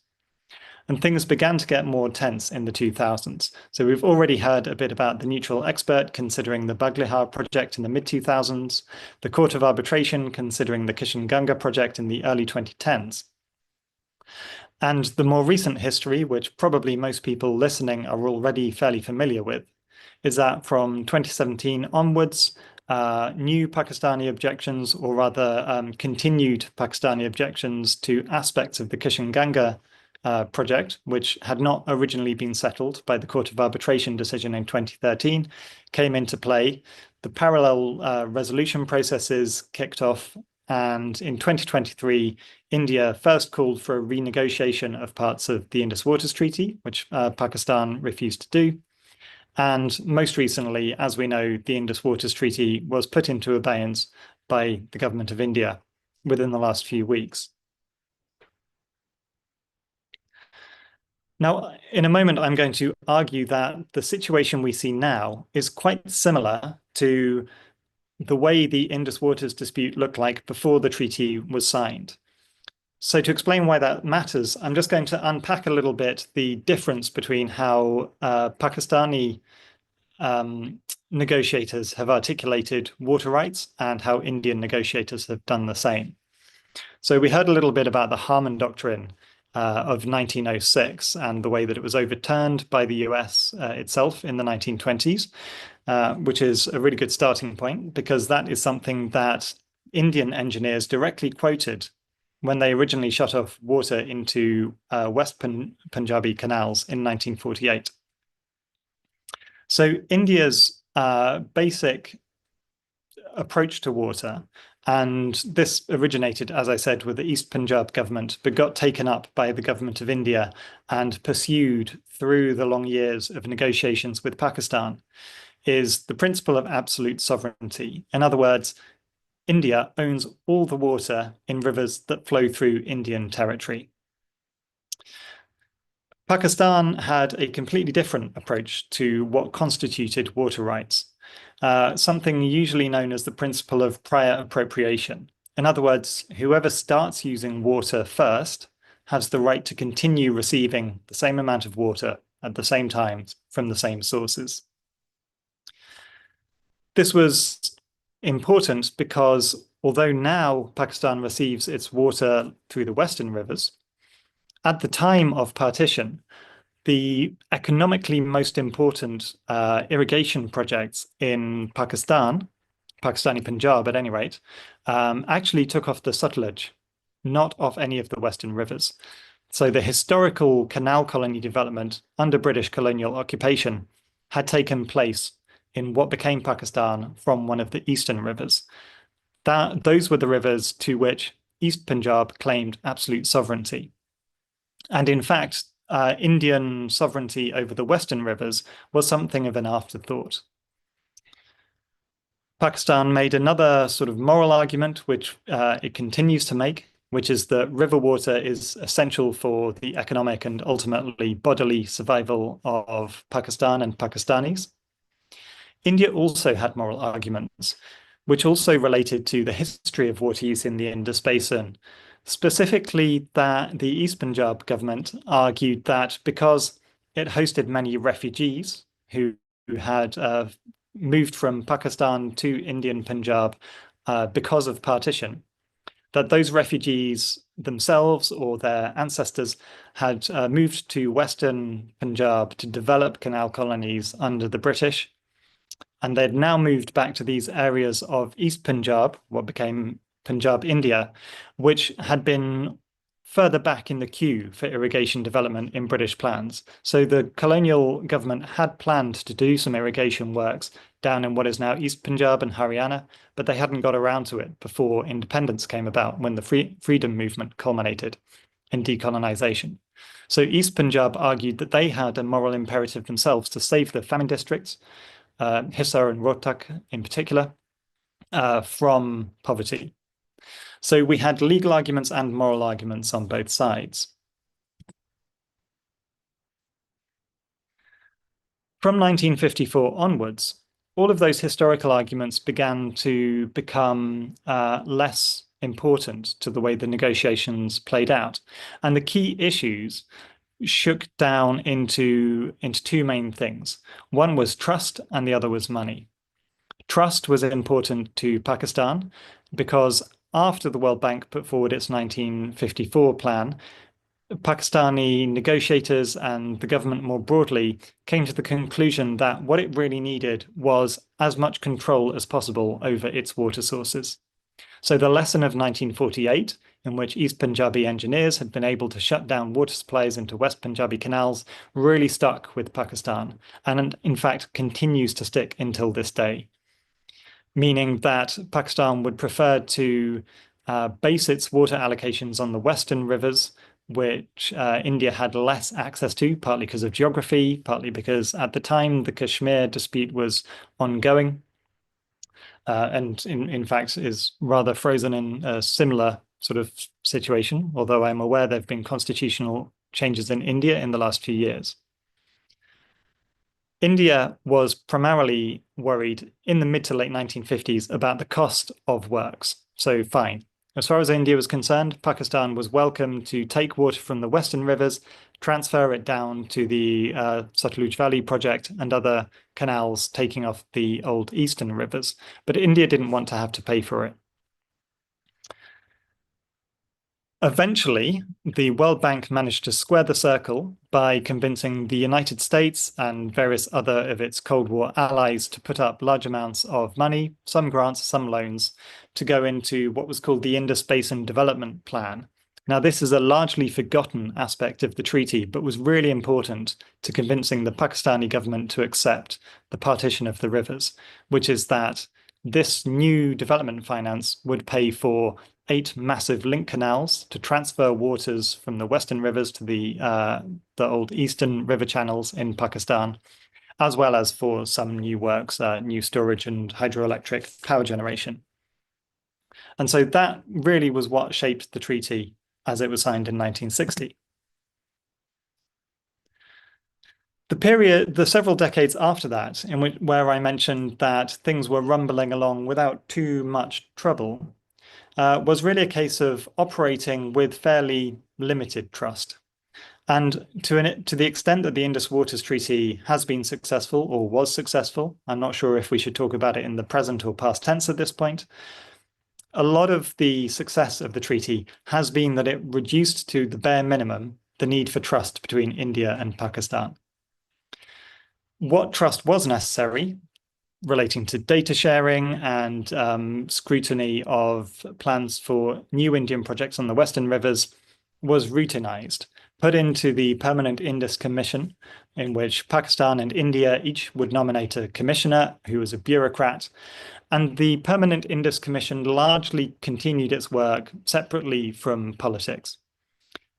And things began to get more tense in the 2000s. So we've already heard a bit about the neutral expert considering the Baglihar project in the mid-2000s, the Court of Arbitration considering the Kishan-Ganga project in the early 2010s. And the more recent history, which probably most people listening are already fairly familiar with, is that from 2017 onwards, new Pakistani objections, or rather continued Pakistani objections to aspects of the Kishan-Ganga project, which had not originally been settled by the Court of Arbitration decision in 2013, came into play. The parallel resolution processes kicked off, and in 2023, India first called for a renegotiation of parts of the Indus Waters Treaty, which Pakistan refused to do. And most recently, as we know, the Indus Waters Treaty was put into abeyance by the government of India within the last few weeks. Now, in a moment, I'm going to argue that the situation we see now is quite similar to the way the Indus Waters dispute looked like before the treaty was signed. So to explain why that matters, I'm just going to unpack a little bit the difference between how Pakistani negotiators have articulated water rights and how Indian negotiators have done the same. So we heard a little bit about the Harman Doctrine of 1906 and the way that it was overturned by the US itself in the 1920s, which is a really good starting point because that is something that Indian engineers directly quoted when they originally shut off water into West Punjabi canals in 1948. So India's basic approach to water, and this originated, as I said, with the East Punjab government, but got taken up by the government of India and pursued through the long years of negotiations with Pakistan, is the principle of absolute sovereignty. In other words, India owns all the water in rivers that flow through Indian territory. Pakistan had a completely different approach to what constituted water rights, something usually known as the principle of prior appropriation. In other words, whoever starts using water first has the right to continue receiving the same amount of water at the same time from the same sources. This was important because although now Pakistan receives its water through the western rivers, at the time of partition, the economically most important irrigation projects in Pakistani Punjab at any rate, actually took off the Sutlej, not off any of the western rivers. So the historical canal colony development under British colonial occupation had taken place in what became Pakistan from one of the eastern rivers. Those were the rivers to which East Punjab claimed absolute sovereignty. And in fact, Indian sovereignty over the western rivers was something of an afterthought. Pakistan made another sort of moral argument, which it continues to make, which is that river water is essential for the economic and ultimately bodily survival of Pakistan and Pakistanis. India also had moral arguments, which also related to the history of water use in the Indus Basin. Specifically, that the East Punjab government argued that because it hosted many refugees who had moved from Pakistan to Indian Punjab because of partition, that those refugees themselves or their ancestors had moved to Western Punjab to develop canal colonies under the British. And they'd now moved back to these areas of East Punjab, what became Punjab, India, which had been further back in the queue for irrigation development in British plans. So the colonial government had planned to do some irrigation works down in what is now East Punjab and Haryana, but they hadn't got around to it before independence came about, when the freedom movement culminated in decolonization. So East Punjab argued that they had a moral imperative themselves to save the famine districts, Hisar and Rohtak in particular, from poverty. So we had legal arguments and moral arguments on both sides. From 1954 onwards, all of those historical arguments began to become less important to the way the negotiations played out. And the key issues shook down into two main things. One was trust and the other was money. Trust was important to Pakistan because after the World Bank put forward its 1954 plan, Pakistani negotiators and the government more broadly came to the conclusion that what it really needed was as much control as possible over its water sources. So the lesson of 1948, in which East Punjabi engineers had been able to shut down water supplies into West Punjabi canals, really stuck with Pakistan, and in fact continues to stick until this day. Meaning that Pakistan would prefer to base its water allocations on the western rivers, which India had less access to, partly because of geography, partly because at the time the Kashmir dispute was ongoing, and in fact is rather frozen in a similar sort of situation, although I'm aware there have been constitutional changes in India in the last few years. India was primarily worried in the mid to late 1950s about the cost of works. So fine. As far as India was concerned, Pakistan was welcome to take water from the western rivers, transfer it down to the Satluj Valley project and other canals taking off the old eastern rivers. But India didn't want to have to pay for it. Eventually, the World Bank managed to square the circle by convincing the United States and various other of its Cold War allies to put up large amounts of money, some grants, some loans, to go into what was called the Indus Basin Development Plan. Now, this is a largely forgotten aspect of the treaty, but was really important to convincing the Pakistani government to accept the partition of the rivers, which is that this new development finance would pay for 8 massive link canals to transfer waters from the western rivers to the old eastern river channels in Pakistan, as well as for some new works, new storage and hydroelectric power generation. And so that really was what shaped the treaty as it was signed in 1960. The several decades after that, where I mentioned that things were rumbling along without too much trouble, was really a case of operating with fairly limited trust. And to the extent that the Indus Waters Treaty has been successful or was successful, I'm not sure if we should talk about it in the present or past tense at this point, a lot of the success of the treaty has been that it reduced to the bare minimum the need for trust between India and Pakistan. What trust was necessary relating to data sharing and scrutiny of plans for new Indian projects on the western rivers was routinized, put into the Permanent Indus Commission, in which Pakistan and India each would nominate a commissioner who was a bureaucrat. And the Permanent Indus Commission largely continued its work separately from politics.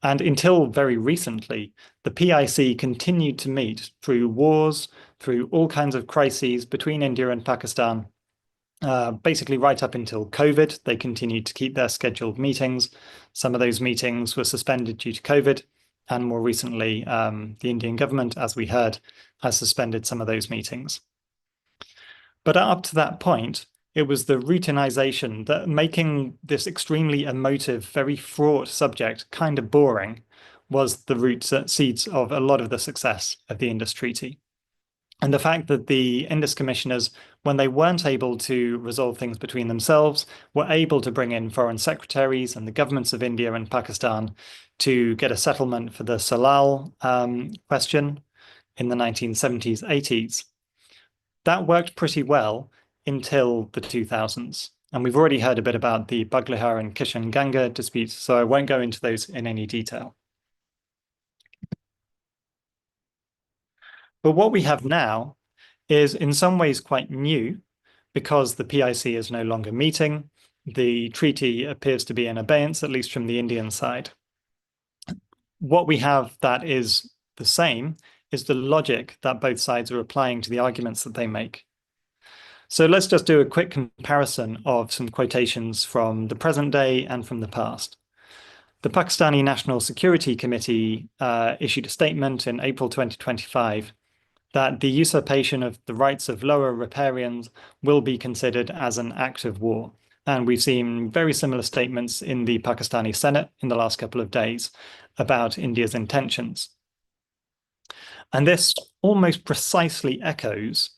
And until very recently, the PIC continued to meet through wars, through all kinds of crises between India and Pakistan. Basically right up until COVID, they continued to keep their scheduled meetings. Some of those meetings were suspended due to COVID. And more recently, the Indian government, as we heard, has suspended some of those meetings. But up to that point, it was the routinization that making this extremely emotive, very fraught subject kind of boring was the seeds of a lot of the success of the Indus Treaty. And the fact that the Indus commissioners, when they weren't able to resolve things between themselves, were able to bring in foreign secretaries and the governments of India and Pakistan to get a settlement for the Salal question in the 1970s, 80s. That worked pretty well until the 2000s. And we've already heard a bit about the Baglihar and Kishan Ganga disputes, so I won't go into those in any detail. But what we have now is in some ways quite new, because the PIC is no longer meeting. The treaty appears to be in abeyance, at least from the Indian side. What we have that is the same is the logic that both sides are applying to the arguments that they make. So let's just do a quick comparison of some quotations from the present day and from the past. The Pakistani National Security Committee issued a statement in April 2025 that the usurpation of the rights of lower riparians will be considered as an act of war. And we've seen very similar statements in the Pakistani Senate in the last couple of days about India's intentions. And this almost precisely echoes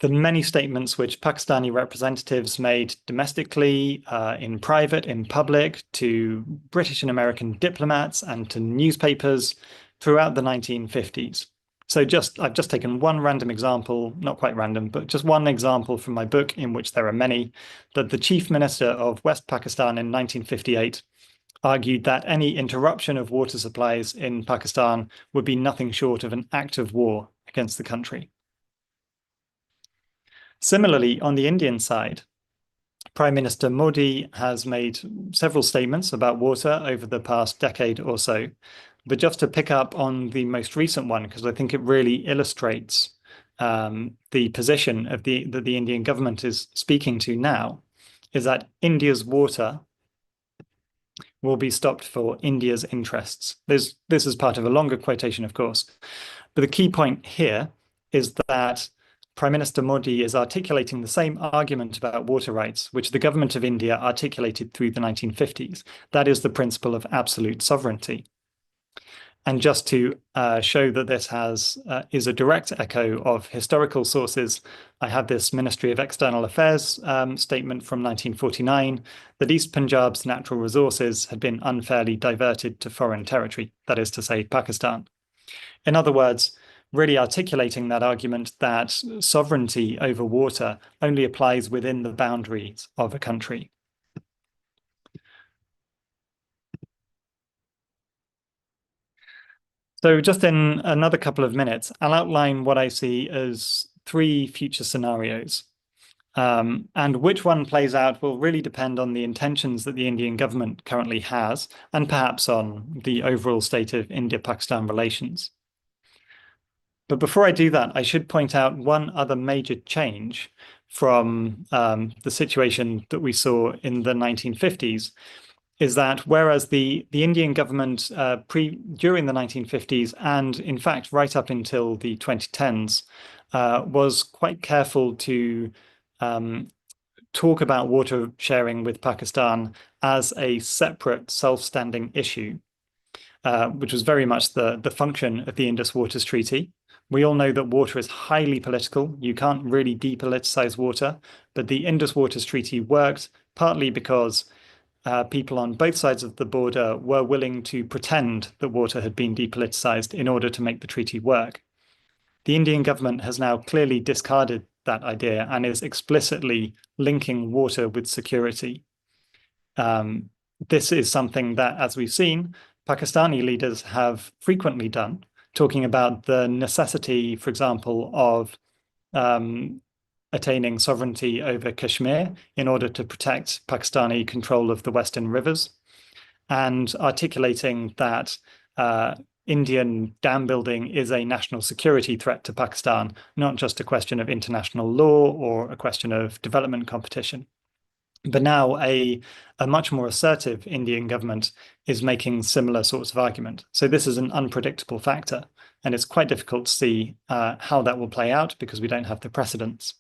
the many statements which Pakistani representatives made domestically, in private, in public, to British and American diplomats and to newspapers throughout the 1950s. So I've just taken one random example, not quite random, but just one example from my book, in which there are many, that the Chief Minister of West Pakistan in 1958 argued that any interruption of water supplies in Pakistan would be nothing short of an act of war against the country. Similarly, on the Indian side, Prime Minister Modi has made several statements about water over the past decade or so. But just to pick up on the most recent one, because I think it really illustrates the position of that the Indian government is speaking to now, is that India's water will be stopped for India's interests. This is part of a longer quotation, of course. But the key point here is that Prime Minister Modi is articulating the same argument about water rights, which the government of India articulated through the 1950s. That is the principle of absolute sovereignty. And just to show that this is a direct echo of historical sources, I have this Ministry of External Affairs statement from 1949 that East Punjab's natural resources had been unfairly diverted to foreign territory, that is to say, Pakistan. In other words, really articulating that argument that sovereignty over water only applies within the boundaries of a country. So just in another couple of minutes, I'll outline what I see as 3 future scenarios. And which one plays out will really depend on the intentions that the Indian government currently has, and perhaps on the overall state of India-Pakistan relations. But before I do that, I should point out one other major change from the situation that we saw in the 1950s, is that whereas the Indian government during the 1950s and in fact right up until the 2010s was quite careful to talk about water sharing with Pakistan as a separate self-standing issue, which was very much the function of the Indus Waters Treaty. We all know that water is highly political. You can't really depoliticize water, but the Indus Waters Treaty worked partly because people on both sides of the border were willing to pretend that water had been depoliticized in order to make the treaty work. The Indian government has now clearly discarded that idea and is explicitly linking water with security. This is something that, as we've seen, Pakistani leaders have frequently done, talking about the necessity, for example, of attaining sovereignty over Kashmir in order to protect Pakistani control of the Western rivers, and articulating that Indian dam building is a national security threat to Pakistan, not just a question of international law or a question of development competition. But now a much more assertive Indian government is making similar sorts of argument. So this is an unpredictable factor, and it's quite difficult to see how that will play out because we don't have the precedents.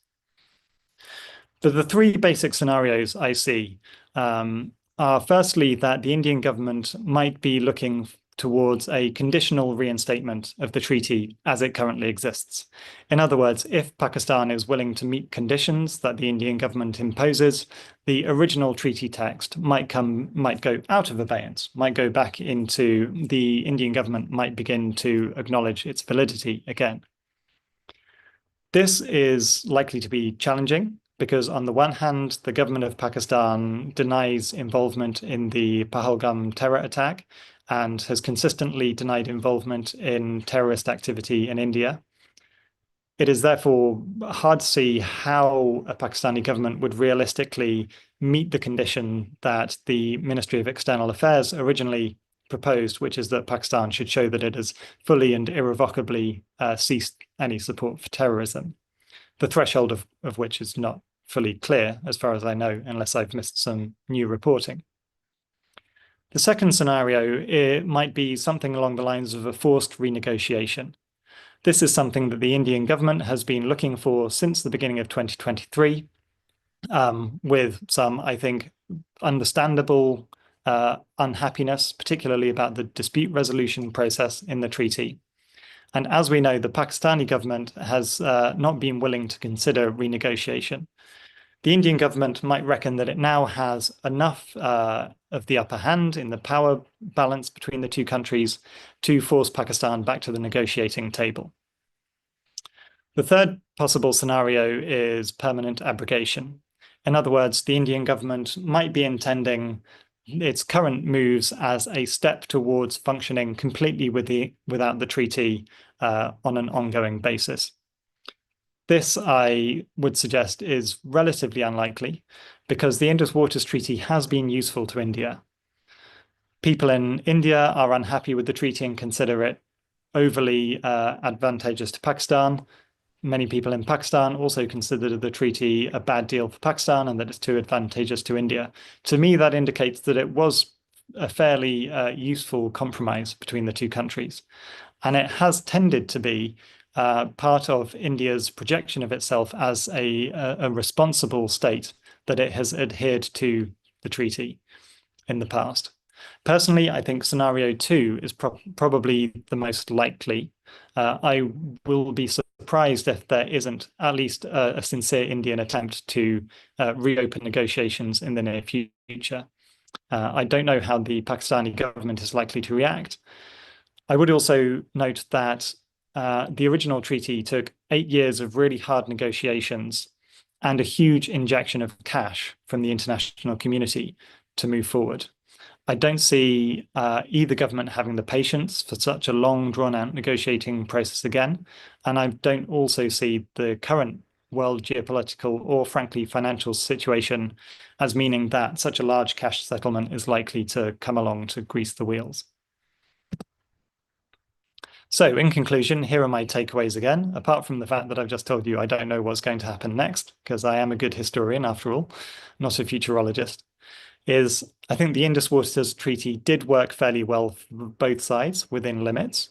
But the 3 basic scenarios I see are firstly that the Indian government might be looking towards a conditional reinstatement of the treaty as it currently exists. In other words, if Pakistan is willing to meet conditions that the Indian government imposes, the original treaty text might go out of abeyance, might go back into the Indian government, might begin to acknowledge its validity again. This is likely to be challenging because on the one hand, the government of Pakistan denies involvement in the Pahalgam terror attack and has consistently denied involvement in terrorist activity in India. It is therefore hard to see how a Pakistani government would realistically meet the condition that the Ministry of External Affairs originally proposed, which is that Pakistan should show that it has fully and irrevocably ceased any support for terrorism, the threshold of which is not fully clear, as far as I know, unless I've missed some new reporting. The second scenario, it might be something along the lines of a forced renegotiation. This is something that the Indian government has been looking for since the beginning of 2023, with some, I think, understandable unhappiness, particularly about the dispute resolution process in the treaty. And as we know, the Pakistani government has not been willing to consider renegotiation. The Indian government might reckon that it now has enough of the upper hand in the power balance between the two countries to force Pakistan back to the negotiating table. The third possible scenario is permanent abrogation. In other words, the Indian government might be intending its current moves as a step towards functioning completely without the treaty on an ongoing basis. This, I would suggest, is relatively unlikely because the Indus Waters Treaty has been useful to India. People in India are unhappy with the treaty and consider it overly advantageous to Pakistan. Many people in Pakistan also consider the treaty a bad deal for Pakistan and that it's too advantageous to India. To me, that indicates that it was a fairly useful compromise between the two countries. And it has tended to be part of India's projection of itself as a responsible state, that it has adhered to the treaty in the past. Personally, I think scenario 2 is probably the most likely. I will be surprised if there isn't at least a sincere Indian attempt to reopen negotiations in the near future. I don't know how the Pakistani government is likely to react. I would also note that the original treaty took 8 years of really hard negotiations and a huge injection of cash from the international community to move forward. I don't see either government having the patience for such a long, drawn-out negotiating process again, and I don't also see the current world geopolitical or, frankly, financial situation as meaning that such a large cash settlement is likely to come along to grease the wheels. So, in conclusion, here are my takeaways again. Apart from the fact that I've just told you I don't know what's going to happen next, because I am a good historian after all, not a futurologist, is I think the Indus Waters Treaty did work fairly well for both sides within limits.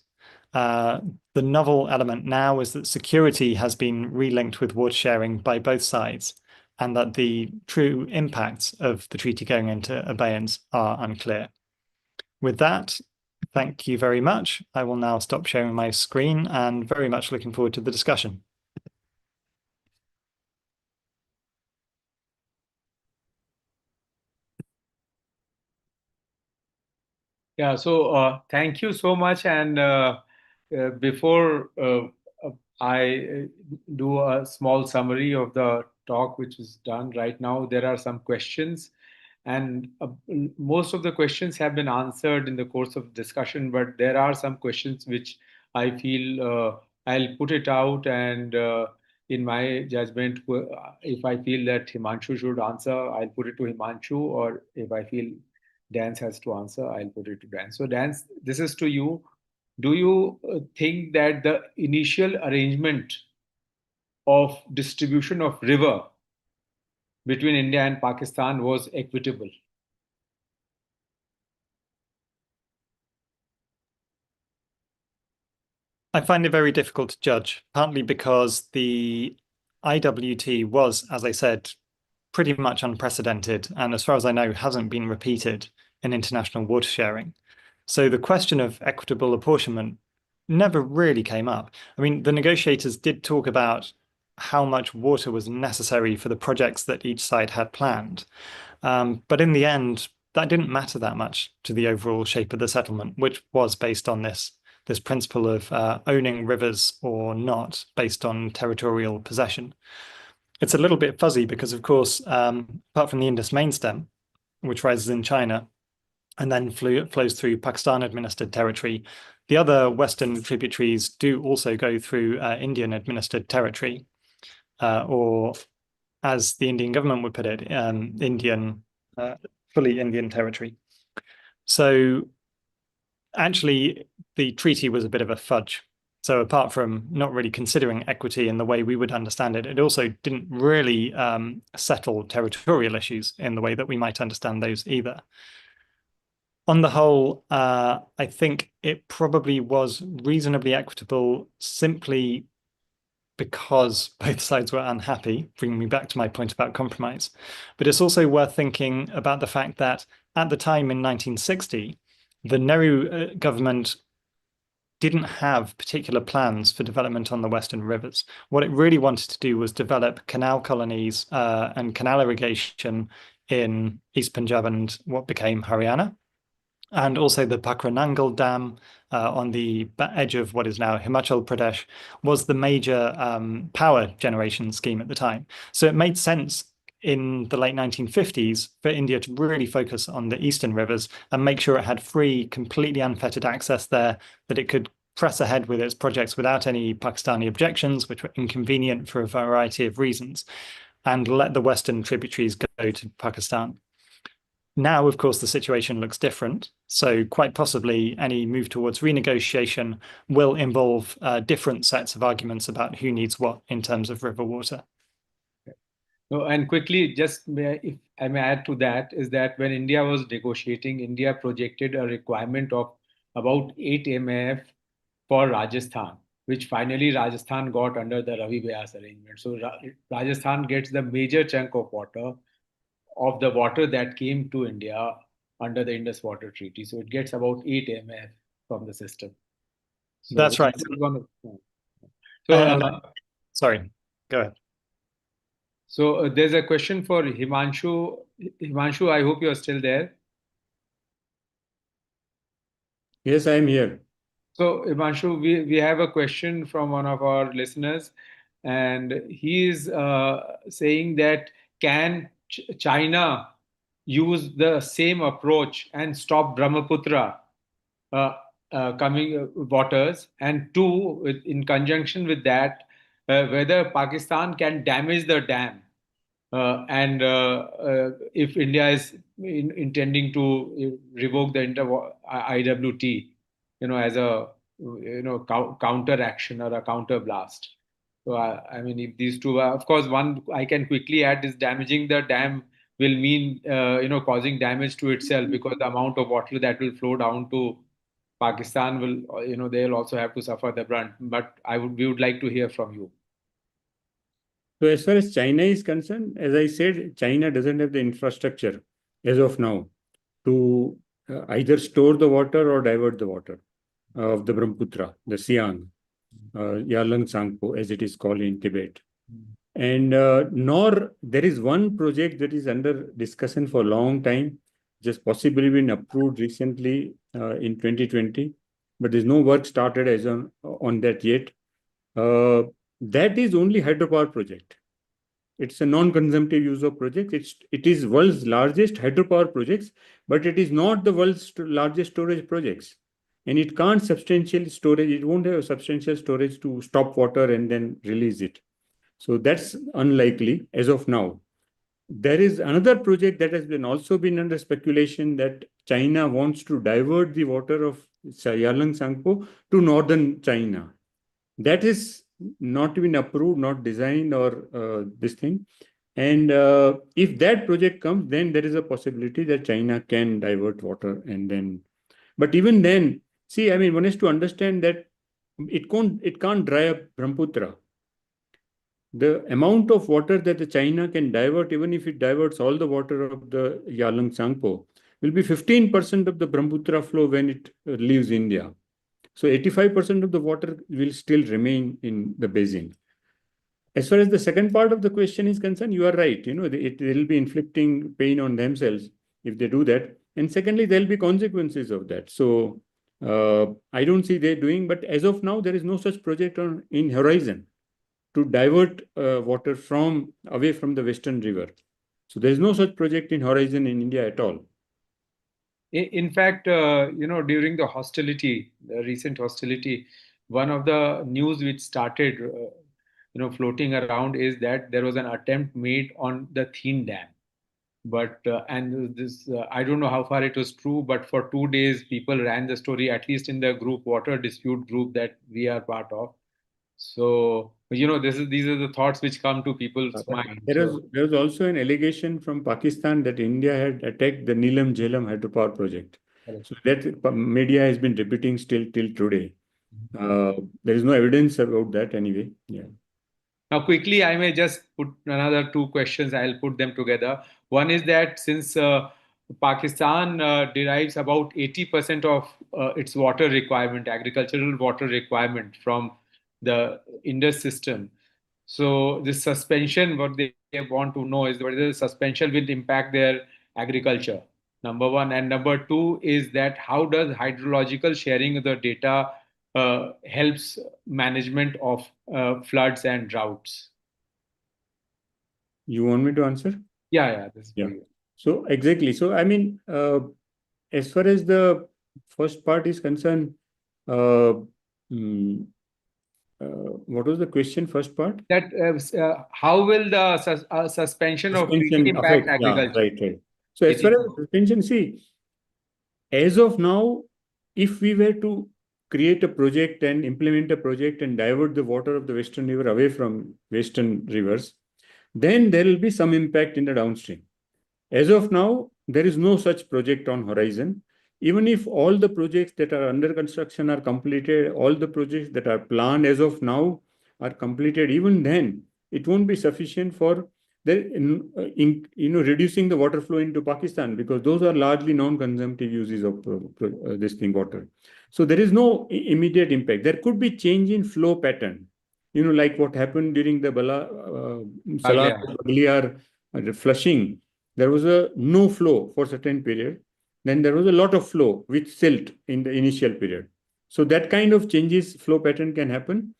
The novel element now is that security has been relinked with water sharing by both sides, and that the true impacts of the treaty going into abeyance are unclear. With that, thank you very much. I will now stop sharing my screen and very much looking forward to the discussion. Yeah, so thank you so much. And before I do a small summary of the talk which is done right now, there are some questions. And most of the questions have been answered in the course of discussion, but there are some questions which I feel I'll put it out, and in my judgment, if I feel that Himanshu should answer, I'll put it to Himanshu, or if I feel Dance has to answer, I'll put it to Dance. So Dance, this is to you. Do you think that the initial arrangement of distribution of river between India and Pakistan was equitable? I find it very difficult to judge, partly because the IWT was, as I said, pretty much unprecedented, and as far as I know, hasn't been repeated in international water sharing. So the question of equitable apportionment never really came up. I mean, the negotiators did talk about how much water was necessary for the projects that each side had planned. But in the end, that didn't matter that much to the overall shape of the settlement, which was based on this principle of owning rivers or not, based on territorial possession. It's a little bit fuzzy because, of course, apart from the Indus main stem, which rises in China and then flows through Pakistan-administered territory, the other western tributaries do also go through Indian-administered territory, or as the Indian government would put it, fully Indian territory. So actually, the treaty was a bit of a fudge. So apart from not really considering equity in the way we would understand it, it also didn't really settle territorial issues in the way that we might understand those either. On the whole, I think it probably was reasonably equitable simply because both sides were unhappy, bringing me back to my point about compromise. But it's also worth thinking about the fact that at the time in 1960, the Nehru government didn't have particular plans for development on the western rivers. What it really wanted to do was develop canal colonies and canal irrigation in East Punjab and what became Haryana, and also the Pakranangal Dam on the edge of what is now Himachal Pradesh was the major power generation scheme at the time. So it made sense in the late 1950s for India to really focus on the eastern rivers and make sure it had free, completely unfettered access there, that it could press ahead with its projects without any Pakistani objections, which were inconvenient for a variety of reasons, and let the western tributaries go to Pakistan. Now, of course, the situation looks different. So quite possibly any move towards renegotiation will involve different sets of arguments about who needs what in terms of river water. No, and quickly, just if I may add to that, is that when India was negotiating, India projected a requirement of about 8 MF for Rajasthan, which finally Rajasthan got under the Ravi Vyas arrangement. So Rajasthan gets the major chunk of the water that came to India under the Indus Waters Treaty. So it gets about 8 MF from the system. So that's right. Sorry, go ahead. So there's a question for Himanshu. Himanshu, I hope you're still there. Yes, I am here. So Himanshu, we have a question from one of our listeners, and he is saying that can China use the same approach and stop Brahmaputra coming waters? And two, in conjunction with that, whether Pakistan can damage the dam, and if India is intending to revoke the IWT, as a counter action or a counter blast. So I mean, if these two are, of course, one I can quickly add is damaging the dam will mean causing damage to itself, because the amount of water that will flow down to Pakistan will they'll also have to suffer the brunt. But we would like to hear from you. So as far as China is concerned, as I said, China doesn't have the infrastructure as of now to either store the water or divert the water of the Brahmaputra, the Siang, Yarlung Tsangpo, as it is called in Tibet. And nor there is one project that is under discussion for a long time, just possibly been approved recently in 2020, but there's no work started as on that yet. That is only hydropower project. It's a non-consumptive use of project. It is world's largest hydropower projects, but it is not the world's largest storage projects. And it can't substantial storage. It won't have substantial storage to stop water and then release it. So that's unlikely as of now. There is another project that has also been under speculation, that China wants to divert the water of Yarlung Tsangpo to northern China. That is not been approved, not designed, or this thing. And if that project comes, then there is a possibility that China can divert water. And then, but even then, see, I mean, one has to understand that it can't dry up Brahmaputra. The amount of water that the China can divert, even if it diverts all the water of the Yarlung Tsangpo, will be 15% of the Brahmaputra flow when it leaves India. So 85% of the water will still remain in the basin. As far as the second part of the question is concerned, you are right. It will be inflicting pain on themselves if they do that. And secondly, there will be consequences of that. So I don't see they're doing, but as of now, there is no such project in horizon to divert water away from the Western River. So there is no such project in horizon in India at all. In fact, during the recent hostility, one of the news which started, floating around is that there was an attempt made on the Theen Dam. But, and this, I don't know how far it was true, but for 2 days, people ran the story, at least in the water dispute group that we are part of. So, these are the thoughts which come to people's minds. There was also an allegation from Pakistan that India had attacked the Neelam Jhelum hydropower project. So that media has been repeating still till today. There is no evidence about that anyway. Yeah. Now, quickly, I may just put another 2 questions. I'll put them together. One is that since Pakistan derives about 80% of its water requirement, agricultural water requirement, from the Indus system. So this suspension, what they want to know is whether the suspension will impact their agriculture, number one. And number two is that how does hydrological sharing of the data helps management of floods and droughts? You want me to answer? Yeah, this is for Yeah. you. So exactly. So I mean, as far as the first part is concerned, what was the question? First part? That how will the suspension of treaty Suspension impact affect. Yeah, agriculture? right. So as far as suspension, see, as of now, if we were to create a project and implement a project and divert the water of the Western River away from Western rivers, then there will be some impact in the downstream. As of now, there is no such project on horizon. Even if all the projects that are under construction are completed, all the projects that are planned as of now are completed, even then, it won't be sufficient for reducing the water flow into Pakistan, because those are largely non-consumptive uses of this thing, water. So there is no immediate impact. There could be change in flow pattern, like what happened during the Salar Bagliar flushing. There was no flow for a certain period. Then there was a lot of flow with silt in the initial period. So that kind of changes flow pattern can happen.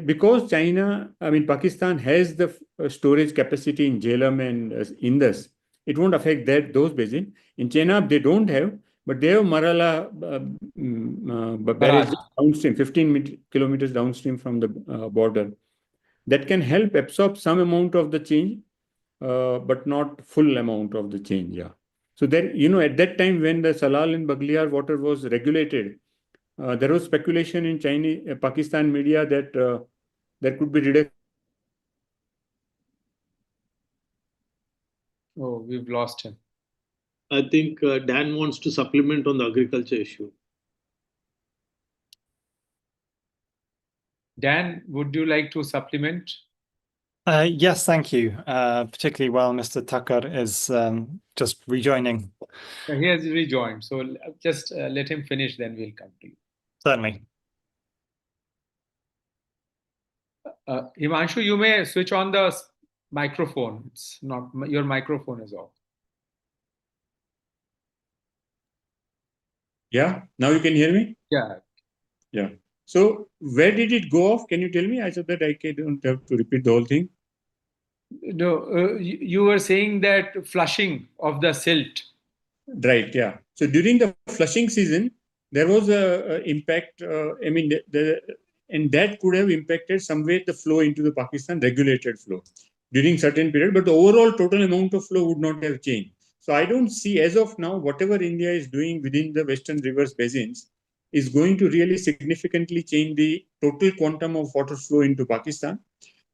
Because Pakistan has the storage capacity in Jhelum and Indus, it won't affect those basins. In Chenab, they don't have, but they have Marala barrage downstream, 15 kilometers downstream from the border. That can help absorb some amount of the change, but not full amount of the change. Yeah. So there, at that time when the Salal and Bagliar water was regulated, there was speculation in Pakistan media that there could be reduction. Oh, we've lost him. I think Dan wants to supplement on the agriculture issue. Dan, would you like to supplement? Yes, thank you. Particularly while Mr. Thakkar is just rejoining. He has rejoined, so just let him finish, then we'll come to you. Certainly. Himanshu, you may switch on the microphone. It's not, your microphone is off. Yeah, now you can hear me? Yeah. So where did it go off? Can you tell me? So that I don't have to repeat the whole thing. No, you were saying that flushing of the silt. Right, yeah. So during the flushing season, there was a impact. And that could have impacted some way the flow into the Pakistan, regulated flow during certain period, but the overall total amount of flow would not have changed. So I don't see, as of now, whatever India is doing within the Western rivers basins is going to really significantly change the total quantum of water flow into Pakistan.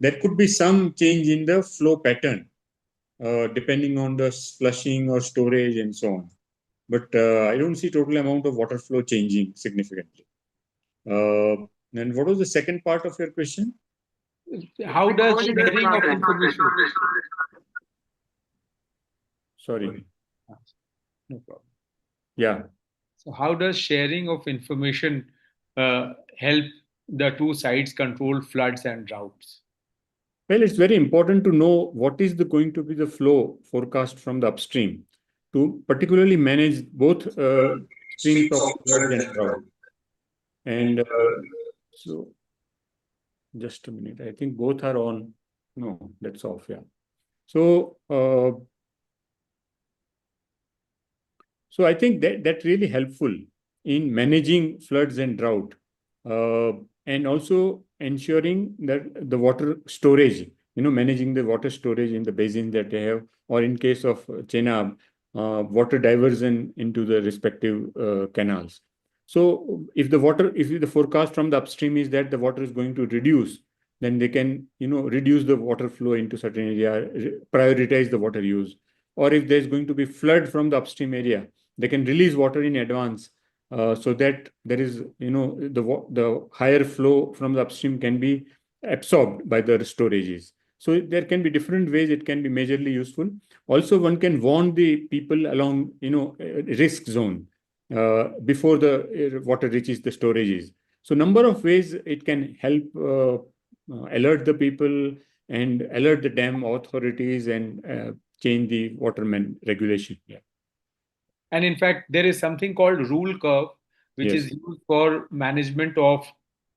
There could be some change in the flow pattern, depending on the flushing or storage and so on. But I don't see total amount of water flow changing significantly. And what was the second part of your question? How does sharing of information? Sorry. No problem. Yeah. So how does sharing of information help the two sides control floods and droughts? Well, it's very important to know what is going to be the flow forecast from the upstream to particularly manage both streams of floods and drought. And so, just a minute. I think both are on. No, that's off. Yeah. So, I think that's really helpful in managing floods and drought, and also ensuring that the water storage, managing the water storage in the basin that they have, or in case of Chenab, water diversion into the respective canals. So if the forecast from the upstream is that the water is going to reduce, then they can, reduce the water flow into certain area, prioritize the water use. Or if there's going to be flood from the upstream area, they can release water in advance, so that there is, the higher flow from the upstream can be absorbed by the storages. So there can be different ways it can be majorly useful. Also, one can warn the people along, risk zone before the water reaches the storages. So number of ways it can help alert the people and alert the dam authorities and change the waterman regulation. Yeah. And in fact, there is something called rule curve, which Yes. is used for management of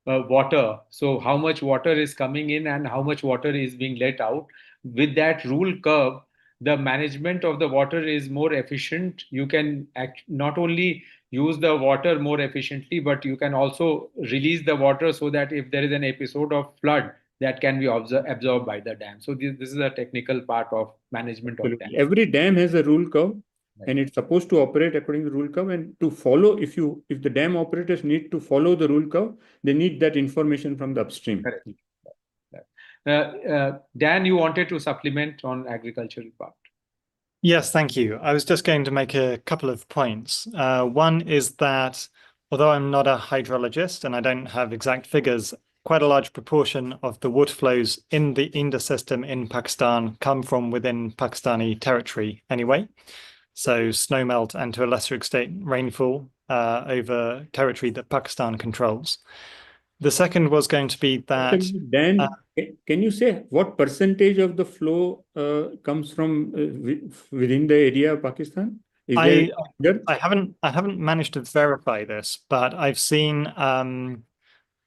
water. So how much water is coming in and how much water is being let out. With that rule curve, the management of the water is more efficient. You can not only use the water more efficiently, but you can also release the water so that if there is an episode of flood, that can be absorbed by the dam. So this is a technical part of management of dam. Every dam has a rule curve. Right. And it's supposed to operate according to the rule curve, and to follow, if the dam operators need to follow the rule curve, they need that information from the upstream. Correct. Dan, you wanted to supplement on agricultural part. Yes, thank you. I was just going to make a couple of points. One is that although I'm not a hydrologist and I don't have exact figures, quite a large proportion of the water flows in the Indus system in Pakistan come from within Pakistani territory anyway. So snowmelt and to a lesser extent rainfall over territory that Pakistan controls. The second was going to be that... Dan, can you say what percentage of the flow comes from within the area of Pakistan? I haven't managed to verify this, but I've seen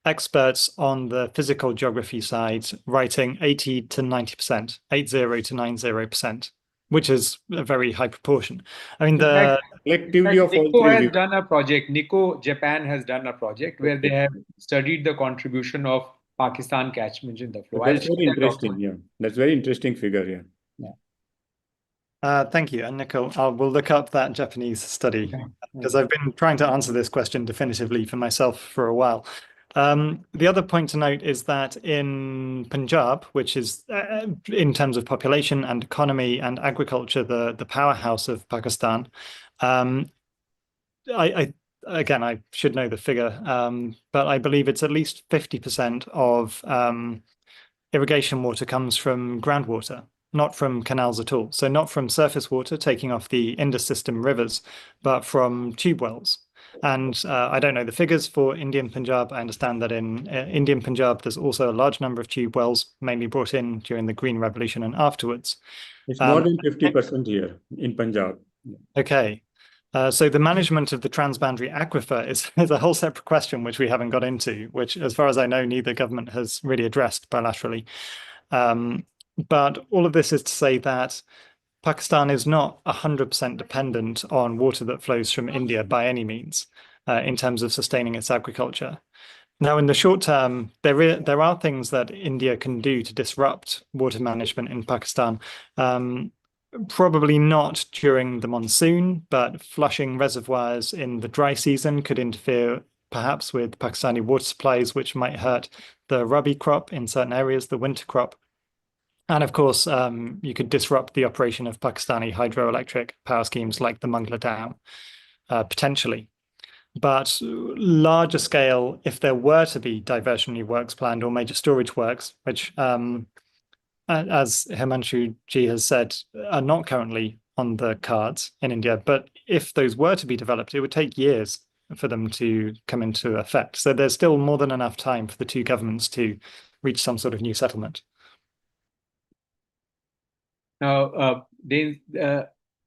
experts on the physical geography side writing 80 to 90%, 80 to 90%, which is a very high proportion. I mean, collectively of all Nico three has done a project. Japan has done a project where they have studied the contribution of Pakistan catchment in the flow. That's very interesting. Yeah, that's very interesting figure. Yeah. Thank you. And Nico, we'll look up that Japanese study because I've been trying to answer this question definitively for myself for a while. The other point to note is that in Punjab, which is in terms of population and economy and agriculture, the powerhouse of Pakistan, I should know the figure, but I believe it's at least 50% of irrigation water comes from groundwater, not from canals at all. So not from surface water taking off the Indus system rivers, but from tube wells. And I don't know the figures for Indian Punjab. I understand that in Indian Punjab, there's also a large number of tube wells, mainly brought in during the Green Revolution and afterwards. It's more than 50% here in Punjab. Okay. So the management of the transboundary aquifer is a whole separate question, which we haven't got into, which, as far as I know, neither government has really addressed bilaterally. But all of this is to say that Pakistan is not 100% dependent on water that flows from India by any means in terms of sustaining its agriculture. Now, in the short term, there are things that India can do to disrupt water management in Pakistan. Probably not during the monsoon, but flushing reservoirs in the dry season could interfere perhaps with Pakistani water supplies, which might hurt the rabi crop in certain areas, the winter crop. And of course, you could disrupt the operation of Pakistani hydroelectric power schemes like the Mangla Dam, potentially. But larger scale, if there were to be diversionary works planned or major storage works, which, as Himanshu ji has said, are not currently on the cards in India, but if those were to be developed, it would take years for them to come into effect. So there's still more than enough time for the two governments to reach some sort of new settlement. Now, Dan,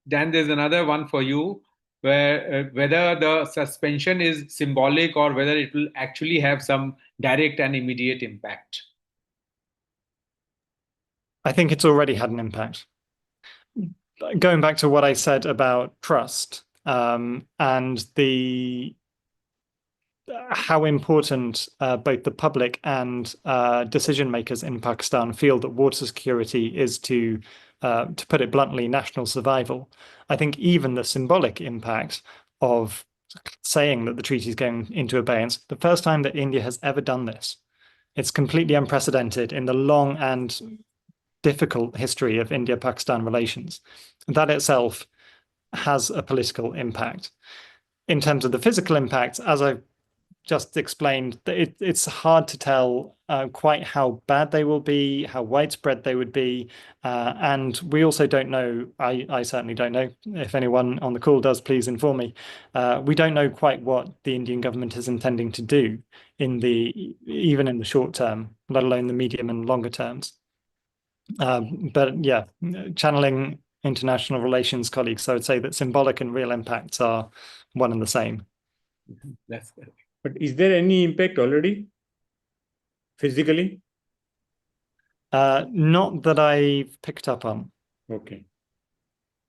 there's another one for you, where whether the suspension is symbolic or whether it will actually have some direct and immediate impact. I think it's already had an impact. Going back to what I said about trust and how important both the public and decision makers in Pakistan feel that water security is to put it bluntly, national survival. I think even the symbolic impact of saying that the treaty is going into abeyance, the first time that India has ever done this, it's completely unprecedented in the long and difficult history of India-Pakistan relations. That itself has a political impact. In terms of the physical impact, as I've just explained, that it's hard to tell quite how bad they will be, how widespread they would be. And we also don't know, I certainly don't know, if anyone on the call does, please inform me. We don't know quite what the Indian government is intending to do even in the short term, let alone the medium and longer terms. But yeah, channeling international relations colleagues, so I would say that symbolic and real impacts are one and the same. That's good. But is there any impact already physically? Not that I've picked up on. Okay.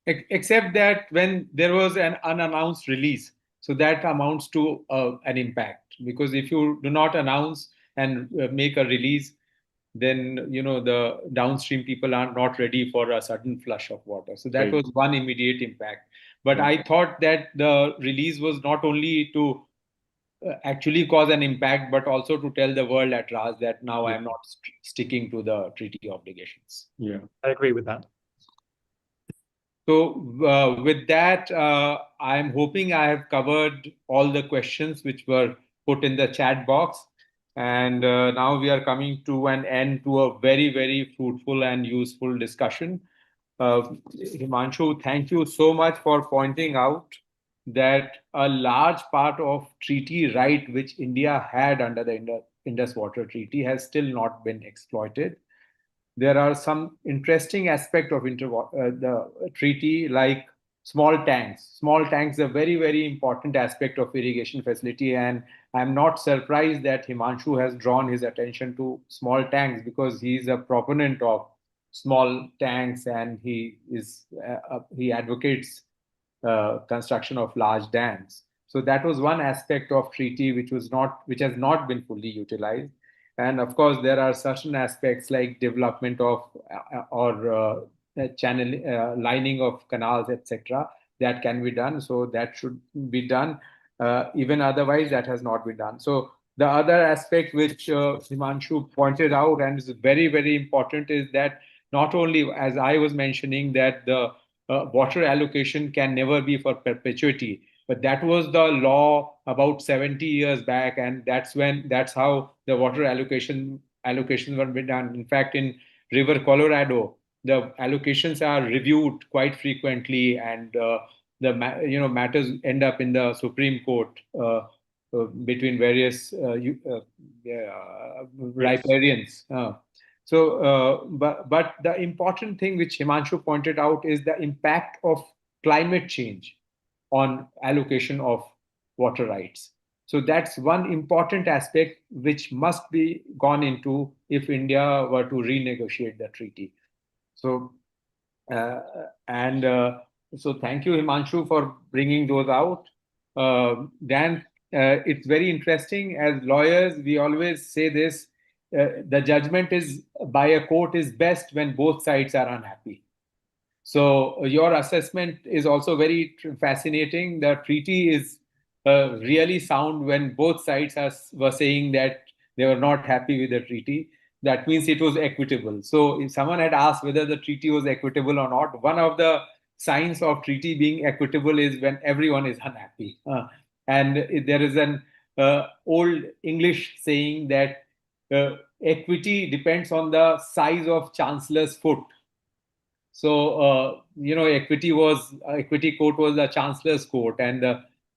Except that when there was an unannounced release, so that amounts to an impact, because if you do not announce and make a release, then the downstream people are not ready for a sudden flush of water. So that Right. was one immediate impact. But Right. I thought that the release was not only to actually cause an impact, but also to tell the world at large that now Yeah. I'm not sticking to the treaty obligations. Yeah. I agree with that. So with that, I'm hoping I have covered all the questions which were put in the chat box. And now we are coming to an end to a very, very fruitful and useful discussion. Himanshu, thank you so much for pointing out that a large part of treaty right which India had under the Indus Waters Treaty has still not been exploited. There are some interesting aspects of the treaty, like small tanks. Small tanks are a very, very important aspect of irrigation facility. And I'm not surprised that Himanshu has drawn his attention to small tanks, because he's a proponent of small tanks, and he advocates construction of large dams. So that was one aspect of treaty which has not been fully utilized. And of course, there are certain aspects like development of channel lining of canals, etc., that can be done. So that should be done. Even otherwise, that has not been done. So the other aspect which Himanshu pointed out, and is very, very important, is that not only, as I was mentioning, that the water allocation can never be for perpetuity, but that was the law about 70 years back, and that's how the water allocations were done. In fact, in River Colorado, the allocations are reviewed quite frequently, and the matters end up in the Supreme Court between various riparians. But the important thing which Himanshu pointed out is the impact of climate change on allocation of water rights. So that's one important aspect which must be gone into if India were to renegotiate the treaty. So so thank you, Himanshu, for bringing those out. Dan, it's very interesting. As lawyers, we always say this: the judgment by a court is best when both sides are unhappy. So your assessment is also very fascinating. The treaty is really sound when both sides were saying that they were not happy with the treaty. That means it was equitable. So if someone had asked whether the treaty was equitable or not, one of the signs of treaty being equitable is when everyone is unhappy. And there is an old English saying that equity depends on the size of chancellor's foot. So, equity court was the chancellor's court, and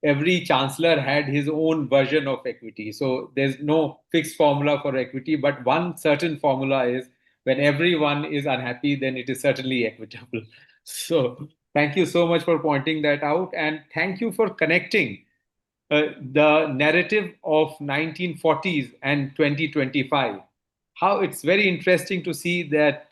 every chancellor had his own version of equity. So there's no fixed formula for equity, but one certain formula is when everyone is unhappy, then it is certainly equitable. So thank you so much for pointing that out. And thank you for connecting the narrative of 1940s and 2025. How it's very interesting to see that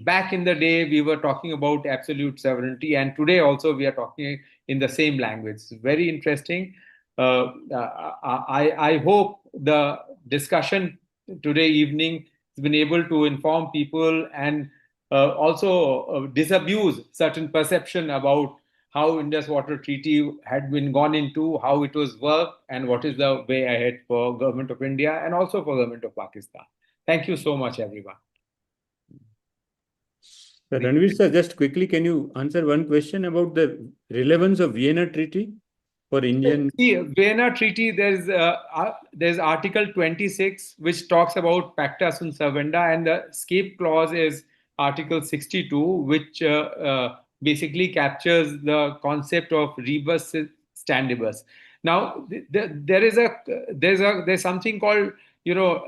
back in the day, we were talking about absolute sovereignty, and today also we are talking in the same language. It's very interesting. I hope the discussion today evening has been able to inform people and also disabuse certain perception about how Indus Water Treaty had been gone into, how it was worked, and what is the way ahead for Government of India and also for Government of Pakistan. Thank you so much, everyone. Ranvir sir, just quickly, can you answer one question about the relevance of Vienna Treaty? for Indian? See, Vienna Treaty, there's Article 26, which talks about pacta sunt servanda, and the escape clause is Article 62, which basically captures the concept of rebus stantibus. Now, there's something called,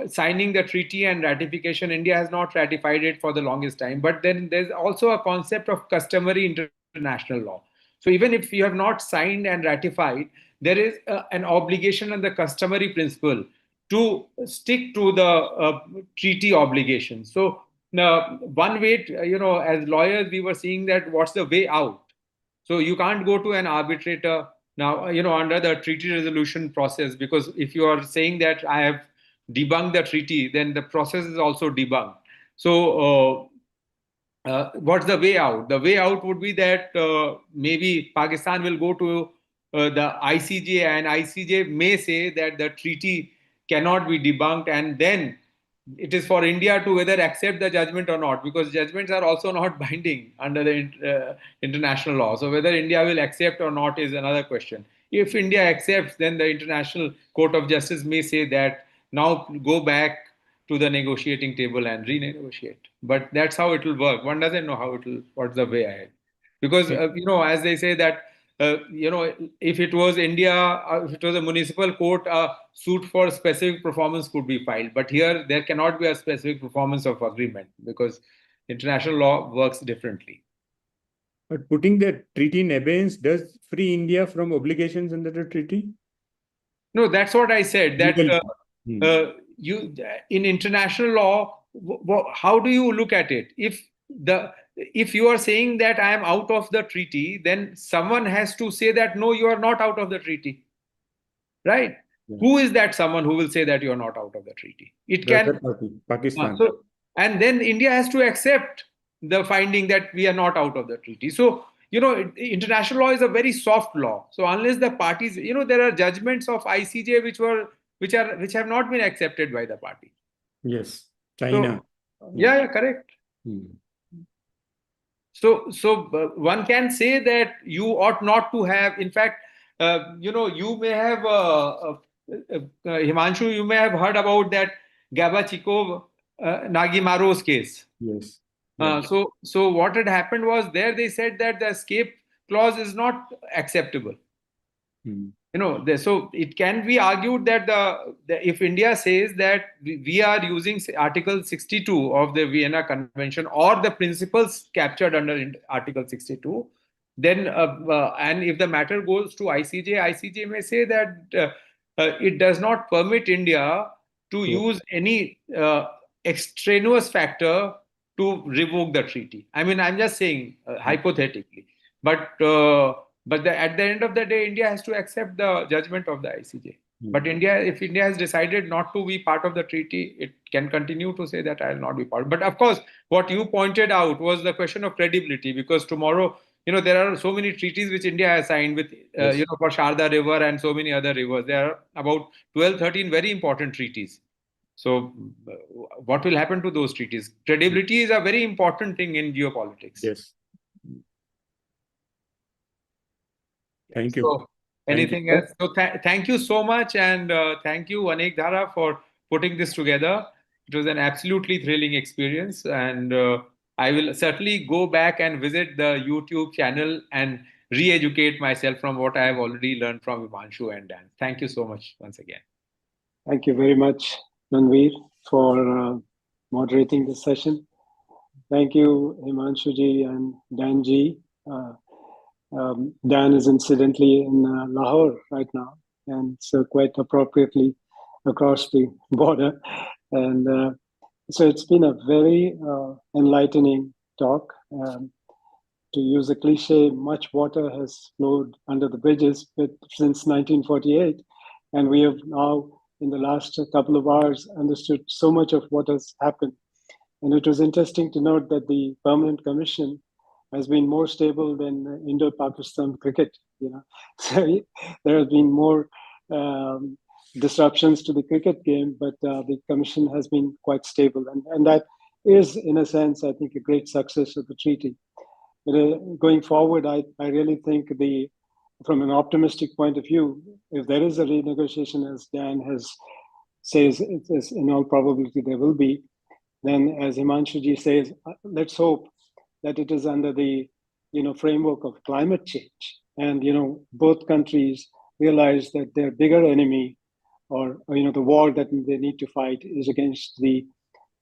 signing the treaty and ratification. India has not ratified it for the longest time, but then there's also a concept of customary international law. So even if you have not signed and ratified, there is an obligation on the customary principle to stick to the treaty obligation. So one way, as lawyers, we were seeing that what's the way out. So you can't go to an arbitrator now, under the treaty resolution process, because if you are saying that I have debunked the treaty, then the process is also debunked. So what's the way out? The way out would be that maybe Pakistan will go to the ICJ, and ICJ may say that the treaty cannot be debunked, and then it is for India to whether accept the judgment or not, because judgments are also not binding under the international law. So whether India will accept or not is another question. If India accepts, then the International Court of Justice may say that now go back to the negotiating table and renegotiate. But that's how it will work. One doesn't know what's the way ahead. Because, as they say that, if it was India, if it was a municipal court, a suit for specific performance could be filed. But here, there cannot be a specific performance of agreement because international law works differently. But putting the treaty in abeyance does free India from obligations under the treaty? No, that's what I said. That in international law, how do you look at it? If you are saying that I am out of the treaty, then someone has to say that no, you are not out of the treaty, right? Yeah. Who is that someone who will say that you are not out of the treaty? It can Pakistan. And then India has to accept the finding that we are not out of the treaty. So international law is a very soft law. So unless the parties, there are judgments of ICJ which have not been accepted by the party. Yes, China. So, yeah, correct. So one can say that you ought not to have. In fact, you may have Himanshu, you may have heard about that Gabachikov Nagimaro's case. Yes. So what had happened was there they said that the escape clause is not acceptable. So it can be argued that if India says that we are using Article 62 of the Vienna Convention or the principles captured under Article 62, then and if the matter goes to ICJ may say that it does not permit India to use any extraneous factor to revoke the treaty. I mean, I'm just saying hypothetically, but at the end of the day, India has to accept the judgment of the ICJ. But if India has decided not to be part of the treaty, it can continue to say that I will not be part. But of course, what you pointed out was the question of credibility, because tomorrow, there are so many treaties which India has signed with, for Sharda River and so many other rivers. There are about 12, 13 very important treaties. So what will happen to those treaties? Credibility is a very important thing in geopolitics. Yes. Thank you. So, anything else? So thank you so much. And thank you, Anekdhara, for putting this together. It was an absolutely thrilling experience. And I will certainly go back and visit the YouTube channel and re-educate myself from what I have already learned from Himanshu and Dan. Thank you so much once again. Thank you very much, Ranvir, for moderating this session. Thank you, Himanshu ji and Dan ji. Dan is incidentally in Lahore right now, and so quite appropriately across the border. And so it's been a very enlightening talk. To use a cliche, much water has flowed under the bridges since 1948, and we have now, in the last couple of hours, understood so much of what has happened. And it was interesting to note that the Permanent Commission has been more stable than Indo-Pakistan cricket. So there have been more disruptions to the cricket game, but the commission has been quite stable, and that is, in a sense, I think, a great success of the treaty. But going forward, I really think the from an optimistic point of view, if there is a renegotiation, as Dan says, in all probability there will be, then as Himanshu ji says, let's hope that it is under the framework of climate change. And both countries realize that their bigger enemy, or the war that they need to fight, is against the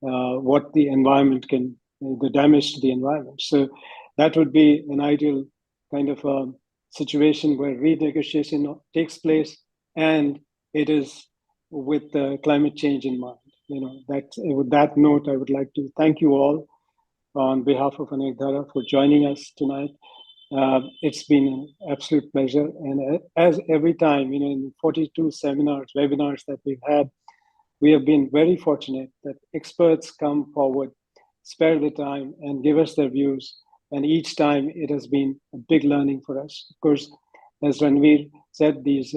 what the environment can, the damage to the environment. So that would be an ideal kind of situation where renegotiation takes place, and it is with climate change in mind. With that note, I would like to thank you all on behalf of Anekdhara for joining us tonight. It's been an absolute pleasure. And as every time, in 42 webinars that we've had, we have been very fortunate that experts come forward, spare the time, and give us their views. And each time it has been a big learning for us. Of course, as Ranvir said, these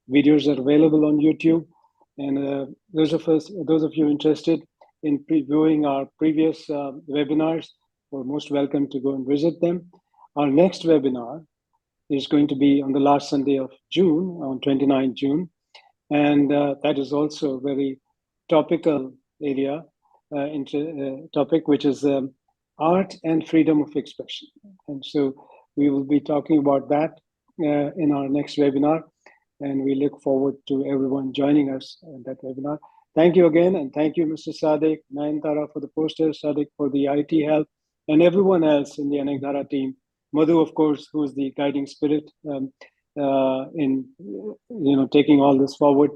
videos are available on YouTube. And those of you interested in previewing our previous webinars, are most welcome to go and visit them. Our next webinar is going to be on the last Sunday of June, on 29 June. And that is also a very topical area, topic, which is art and freedom of expression. And so we will be talking about that in our next webinar. And we look forward to everyone joining us at that webinar. Thank you again, and thank you, Mr. Sadiq, Nayantara for the poster, Sadiq for the IT help, and everyone else in the Anekdhara team. Madhu, of course, who is the guiding spirit in taking all this forward,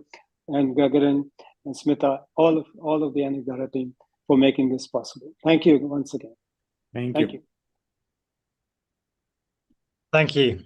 and Gagarin and Smita, all of the Anekdhara team for making this possible. Thank you once again. Thank you. Thank you.